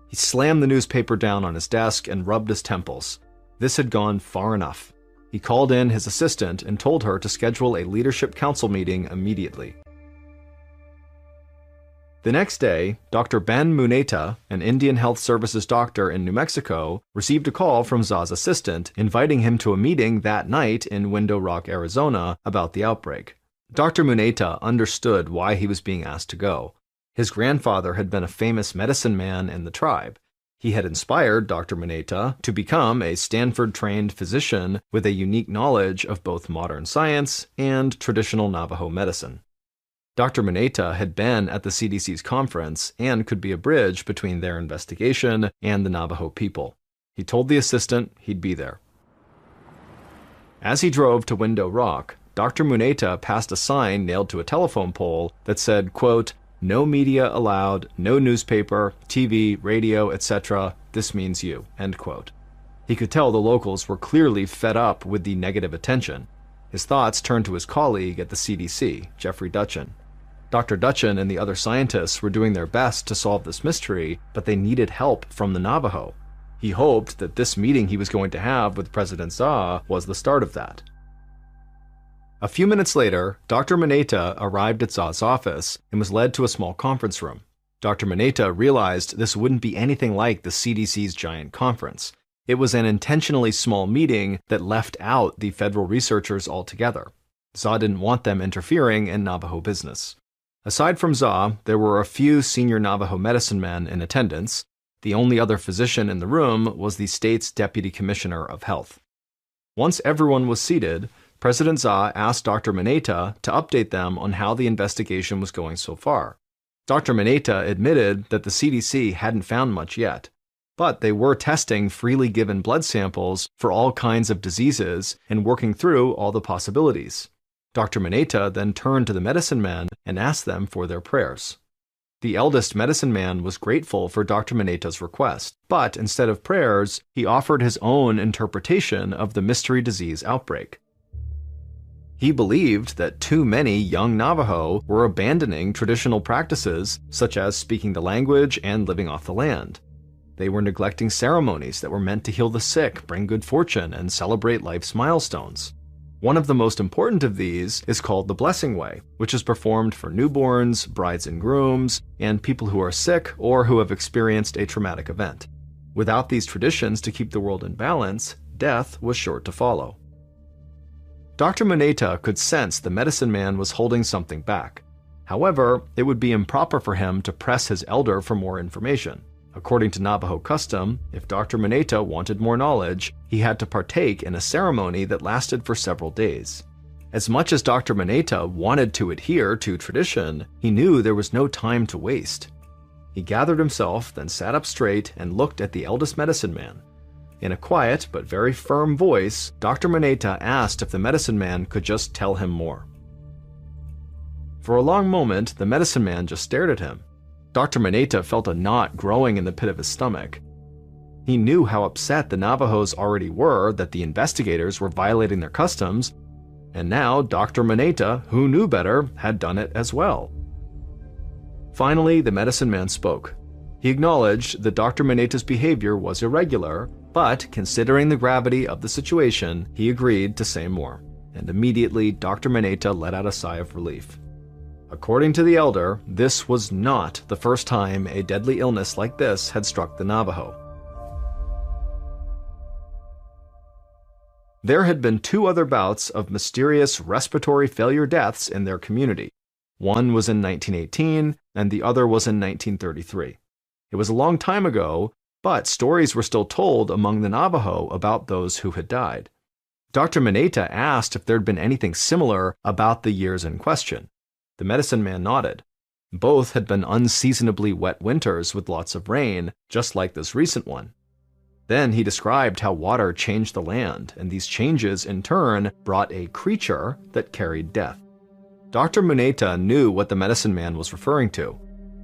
A: He slammed the newspaper down on his desk and rubbed his temples. This had gone far enough. He called in his assistant and told her to schedule a leadership council meeting immediately. The next day, Dr. Ben Muneta, an Indian Health Services doctor in New Mexico, received a call from Za's assistant inviting him to a meeting that night in Window Rock, Arizona, about the outbreak. Dr. Muneta understood why he was being asked to go. His grandfather had been a famous medicine man in the tribe. He had inspired Dr. Muneta to become a Stanford-trained physician with a unique knowledge of both modern science and traditional Navajo medicine. Dr. Muneta had been at the CDC's conference and could be a bridge between their investigation and the Navajo people. He told the assistant he'd be there. As he drove to Window Rock, Dr. Muneta passed a sign nailed to a telephone pole that said, quote, "No media allowed, no newspaper, TV, radio, etc. This means you," end quote. He could tell the locals were clearly fed up with the negative attention. His thoughts turned to his colleague at the CDC, Jeffrey Dutchin. Dr. Dutchin and the other scientists were doing their best to solve this mystery, but they needed help from the Navajo. He hoped that this meeting he was going to have with President Za was the start of that. A few minutes later, Dr. Muneta arrived at Za's office and was led to a small conference room. Dr. Muneta realized this wouldn't be anything like the CDC's giant conference. It was an intentionally small meeting that left out the federal researchers altogether. Za didn't want them interfering in Navajo business. Aside from Za, there were a few senior Navajo medicine men in attendance. The only other physician in the room was the state's deputy commissioner of health. Once everyone was seated, President Za asked Dr. Muneta to update them on how the investigation was going so far. Dr. Muneta admitted that the CDC hadn't found much yet, but they were testing freely given blood samples for all kinds of diseases and working through all the possibilities. Dr. Muneta then turned to the medicine men and asked them for their prayers. The eldest medicine man was grateful for Dr. Muneta's request, but instead of prayers, he offered his own interpretation of the mystery disease outbreak. He believed that too many young Navajo were abandoning traditional practices such as speaking the language and living off the land. They were neglecting ceremonies that were meant to heal the sick, bring good fortune, and celebrate life's milestones. One of the most important of these is called the Blessing Way, which is performed for newborns, brides and grooms, and people who are sick or who have experienced a traumatic event. Without these traditions to keep the world in balance, death was sure to follow. Dr. Muneta could sense the medicine man was holding something back. However, it would be improper for him to press his elder for more information. According to Navajo custom, if Dr. Maneta wanted more knowledge, he had to partake in a ceremony that lasted for several days. As much as Dr. Maneta wanted to adhere to tradition, he knew there was no time to waste. He gathered himself, then sat up straight and looked at the eldest medicine man. In a quiet but very firm voice, Dr. Maneta asked if the medicine man could just tell him more. For a long moment, the medicine man just stared at him. Dr. Maneta felt a knot growing in the pit of his stomach. He knew how upset the Navajos already were that the investigators were violating their customs, and now Dr. Maneta, who knew better, had done it as well. Finally, the medicine man spoke. He acknowledged that Dr. Maneta's behavior was irregular, but considering the gravity of the situation, he agreed to say more, and immediately Dr. Maneta let out a sigh of relief. According to the elder, this was not the first time a deadly illness like this had struck the Navajo. There had been 2 other bouts of mysterious respiratory failure deaths in their community. One was in 1918, and the other was in 1933. It was a long time ago, but stories were still told among the Navajo about those who had died. Dr. Maneta asked if there had been anything similar about the years in question. The medicine man nodded. Both had been unseasonably wet winters with lots of rain, just like this recent one. Then he described how water changed the land, and these changes in turn brought a creature that carried death. Dr. Maneta knew what the medicine man was referring to.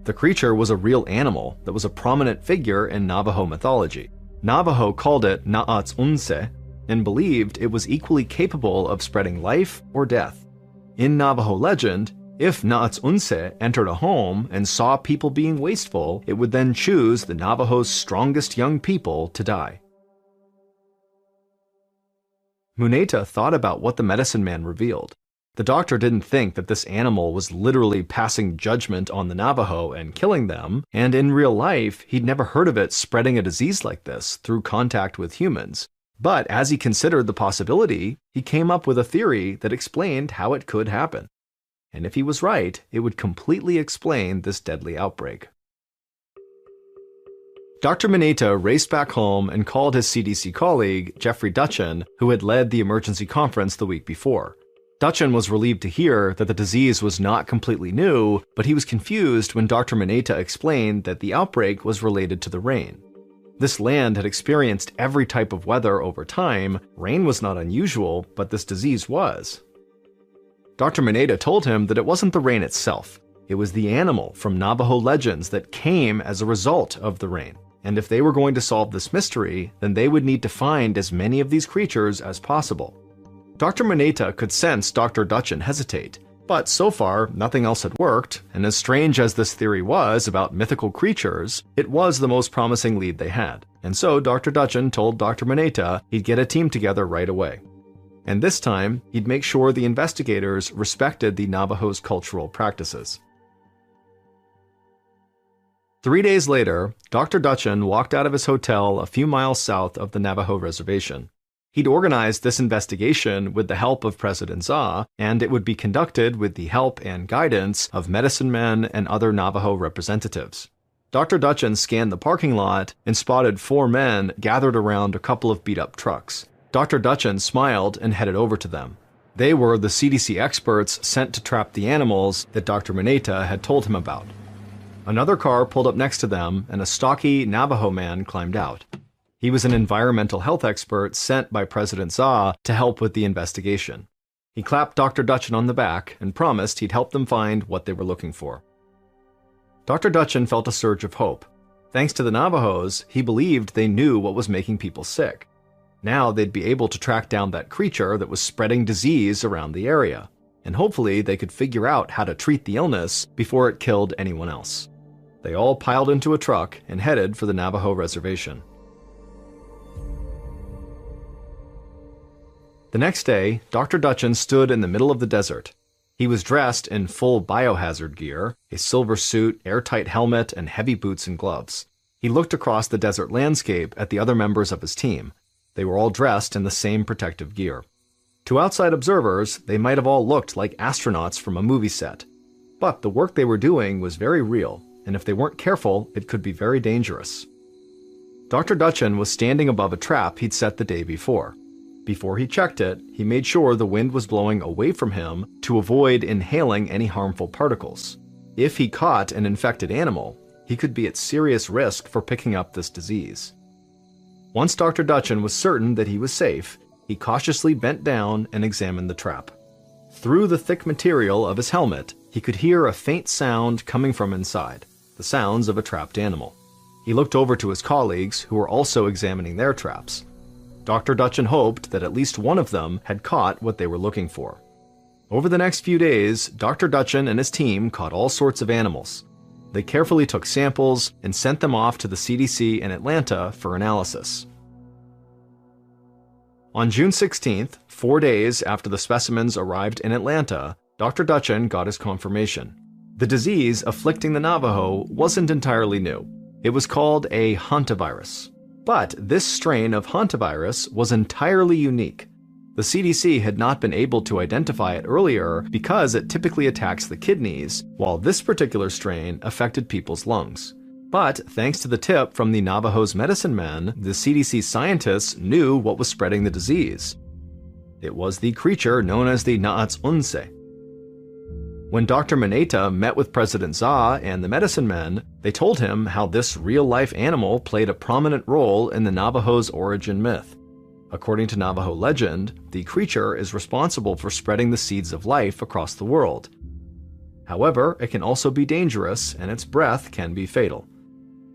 A: The creature was a real animal that was a prominent figure in Navajo mythology. Navajo called it Na'atsunse and believed it was equally capable of spreading life or death. In Navajo legend, if Na'atsunse entered a home and saw people being wasteful, it would then choose the Navajo's strongest young people to die. Muneta thought about what the medicine man revealed. The doctor didn't think that this animal was literally passing judgment on the Navajo and killing them, and in real life, he'd never heard of it spreading a disease like this through contact with humans. But as he considered the possibility, he came up with a theory that explained how it could happen. And if he was right, it would completely explain this deadly outbreak. Dr. Maneta raced back home and called his CDC colleague, Jeffrey Dutchin, who had led the emergency conference the week before. Dutchin was relieved to hear that the disease was not completely new, but he was confused when Dr. Maneta explained that the outbreak was related to the rain. This land had experienced every type of weather over time. Rain was not unusual, but this disease was. Dr. Maneta told him that it wasn't the rain itself. It was the animal from Navajo legends that came as a result of the rain. And if they were going to solve this mystery, then they would need to find as many of these creatures as possible. Dr. Maneta could sense Dr. Dutchin hesitate, but so far nothing else had worked, and as strange as this theory was about mythical creatures, it was the most promising lead they had. And so Dr. Dutchin told Dr. Maneta he'd get a team together right away. And this time, he'd make sure the investigators respected the Navajo's cultural practices. 3 days later, Dr. Dutchin walked out of his hotel a few miles south of the Navajo reservation. He'd organized this investigation with the help of President Za, and it would be conducted with the help and guidance of medicine men and other Navajo representatives. Dr. Dutchin scanned the parking lot and spotted 4 men gathered around a couple of beat-up trucks. Dr. Dutchin smiled and headed over to them. They were the CDC experts sent to trap the animals that Dr. Maneta had told him about. Another car pulled up next to them, and a stocky Navajo man climbed out. He was an environmental health expert sent by President Za to help with the investigation. He clapped Dr. Dutchin on the back and promised he'd help them find what they were looking for. Dr. Dutchin felt a surge of hope. Thanks to the Navajos, he believed they knew what was making people sick. Now they'd be able to track down that creature that was spreading disease around the area, and hopefully they could figure out how to treat the illness before it killed anyone else. They all piled into a truck and headed for the Navajo reservation. The next day, Dr. Dutchin stood in the middle of the desert. He was dressed in full biohazard gear, a silver suit, airtight helmet, and heavy boots and gloves. He looked across the desert landscape at the other members of his team. They were all dressed in the same protective gear. To outside observers, they might have all looked like astronauts from a movie set. But the work they were doing was very real, and if they weren't careful, it could be very dangerous. Dr. Dutchin was standing above a trap he'd set the day before. Before he checked it, he made sure the wind was blowing away from him to avoid inhaling any harmful particles. If he caught an infected animal, he could be at serious risk for picking up this disease. Once Dr. Dutchin was certain that he was safe, he cautiously bent down and examined the trap. Through the thick material of his helmet, he could hear a faint sound coming from inside, the sounds of a trapped animal. He looked over to his colleagues, who were also examining their traps. Dr. Dutchin hoped that at least one of them had caught what they were looking for. Over the next few days, Dr. Dutchin and his team caught all sorts of animals. They carefully took samples and sent them off to the CDC in Atlanta for analysis. On June 16th, 4 days after the specimens arrived in Atlanta, Dr. Dutchin got his confirmation. The disease afflicting the Navajo wasn't entirely new. It was called a hantavirus. But this strain of hantavirus was entirely unique. The CDC had not been able to identify it earlier because it typically attacks the kidneys, while this particular strain affected people's lungs. But thanks to the tip from the Navajo's medicine men, the CDC scientists knew what was spreading the disease. It was the creature known as the Naats Unse. When Dr. Maneta met with President Za and the medicine men, they told him how this real-life animal played a prominent role in the Navajo's origin myth. According to Navajo legend, the creature is responsible for spreading the seeds of life across the world. However, it can also be dangerous, and its breath can be fatal.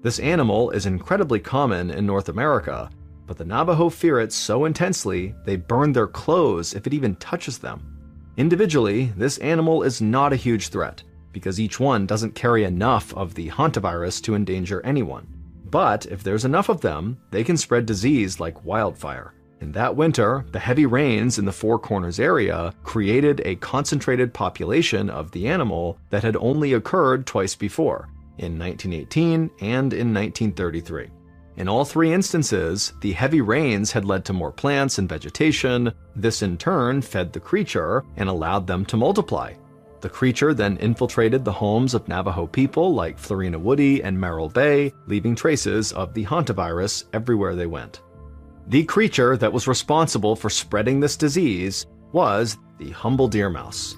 A: This animal is incredibly common in North America, but the Navajo fear it so intensely they burn their clothes if it even touches them. Individually, this animal is not a huge threat, because each one doesn't carry enough of the hantavirus to endanger anyone. But if there's enough of them, they can spread disease like wildfire. In that winter, the heavy rains in the Four Corners area created a concentrated population of the animal that had only occurred twice before, in 1918 and in 1933. In all three instances, the heavy rains had led to more plants and vegetation. This in turn fed the creature and allowed them to multiply. The creature then infiltrated the homes of Navajo people like Florina Woody and Merrill Bay, leaving traces of the hantavirus everywhere they went. The creature that was responsible for spreading this disease was the humble deer mouse.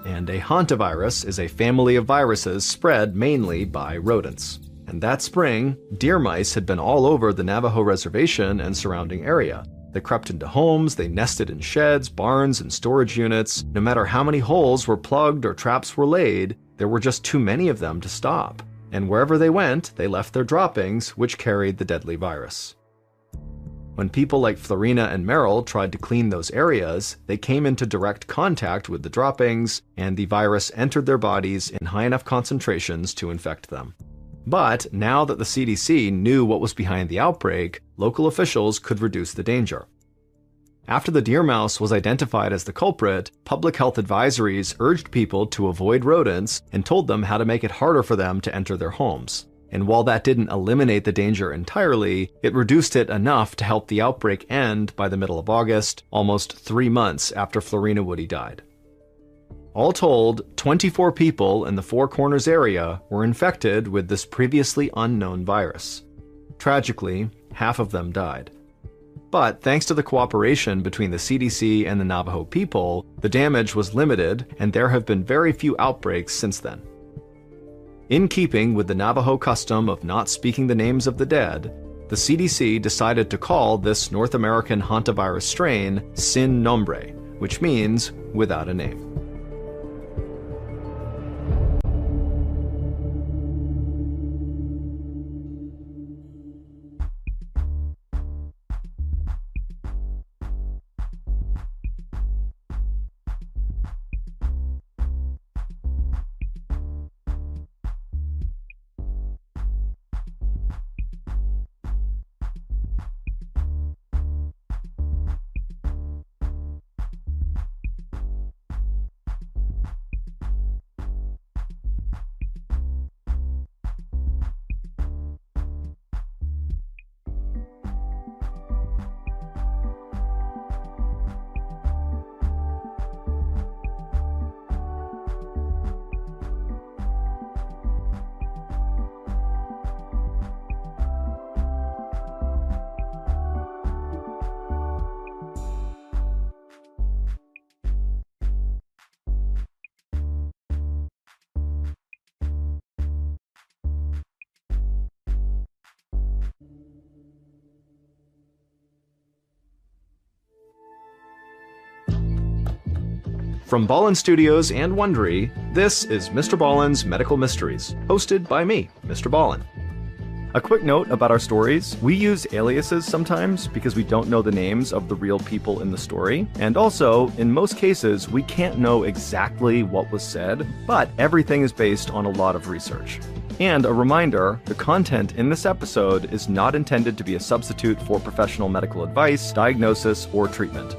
A: And a hantavirus is a family of viruses spread mainly by rodents. And that spring, deer mice had been all over the Navajo reservation and surrounding area. They crept into homes, they nested in sheds, barns, and storage units. No matter how many holes were plugged or traps were laid, there were just too many of them to stop. And wherever they went, they left their droppings, which carried the deadly virus. When people like Florina and Merrill tried to clean those areas, they came into direct contact with the droppings, and the virus entered their bodies in high enough concentrations to infect them. But now that the CDC knew what was behind the outbreak, local officials could reduce the danger. After the deer mouse was identified as the culprit, public health advisories urged people to avoid rodents and told them how to make it harder for them to enter their homes. And while that didn't eliminate the danger entirely, it reduced it enough to help the outbreak end by the middle of August, almost 3 months after Florina Woody died. All told, 24 people in the Four Corners area were infected with this previously unknown virus. Tragically, half of them died. But thanks to the cooperation between the CDC and the Navajo people, the damage was limited, and there have been very few outbreaks since then. In keeping with the Navajo custom of not speaking the names of the dead, the CDC decided to call this North American hantavirus strain Sin Nombre, which means without a name. From Ballen Studios and Wondery, this is Mr. Ballen's Medical Mysteries, hosted by me, Mr. Ballen. A quick note about our stories: we use aliases sometimes because we don't know the names of the real people in the story, and also, in most cases, we can't know exactly what was said, but everything is based on a lot of research. And a reminder, the content in this episode is not intended to be a substitute for professional medical advice, diagnosis, or treatment.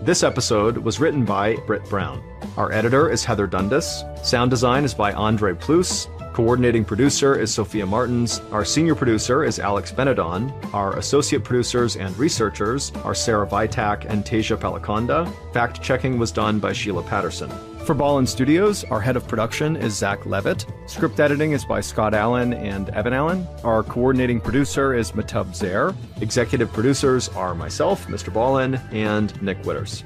A: This episode was written by Britt Brown. Our editor is Heather Dundas. Sound design is by Andre Plus. Coordinating producer is Sophia Martins. Our senior producer is Alex Benedon. Our associate producers and researchers are Sarah Vitak and Tasia Palaconda. Fact-checking was done by Sheila Patterson. For Ballen Studios, our head of production is Zach Levitt. Script editing is by Scott Allen and Evan Allen. Our coordinating producer is Matub Zaire. Executive producers are myself, Mr. Ballen, and Nick Witters.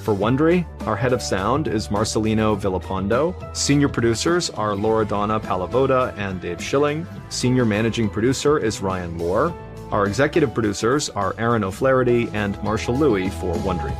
A: For Wondery, our head of sound is Marcelino Villapondo. Senior producers are Laura Donna Palavoda and Dave Schilling. Senior managing producer is Ryan Lohr. Our executive producers are Aaron O'Flaherty and Marshall Louie for Wondery.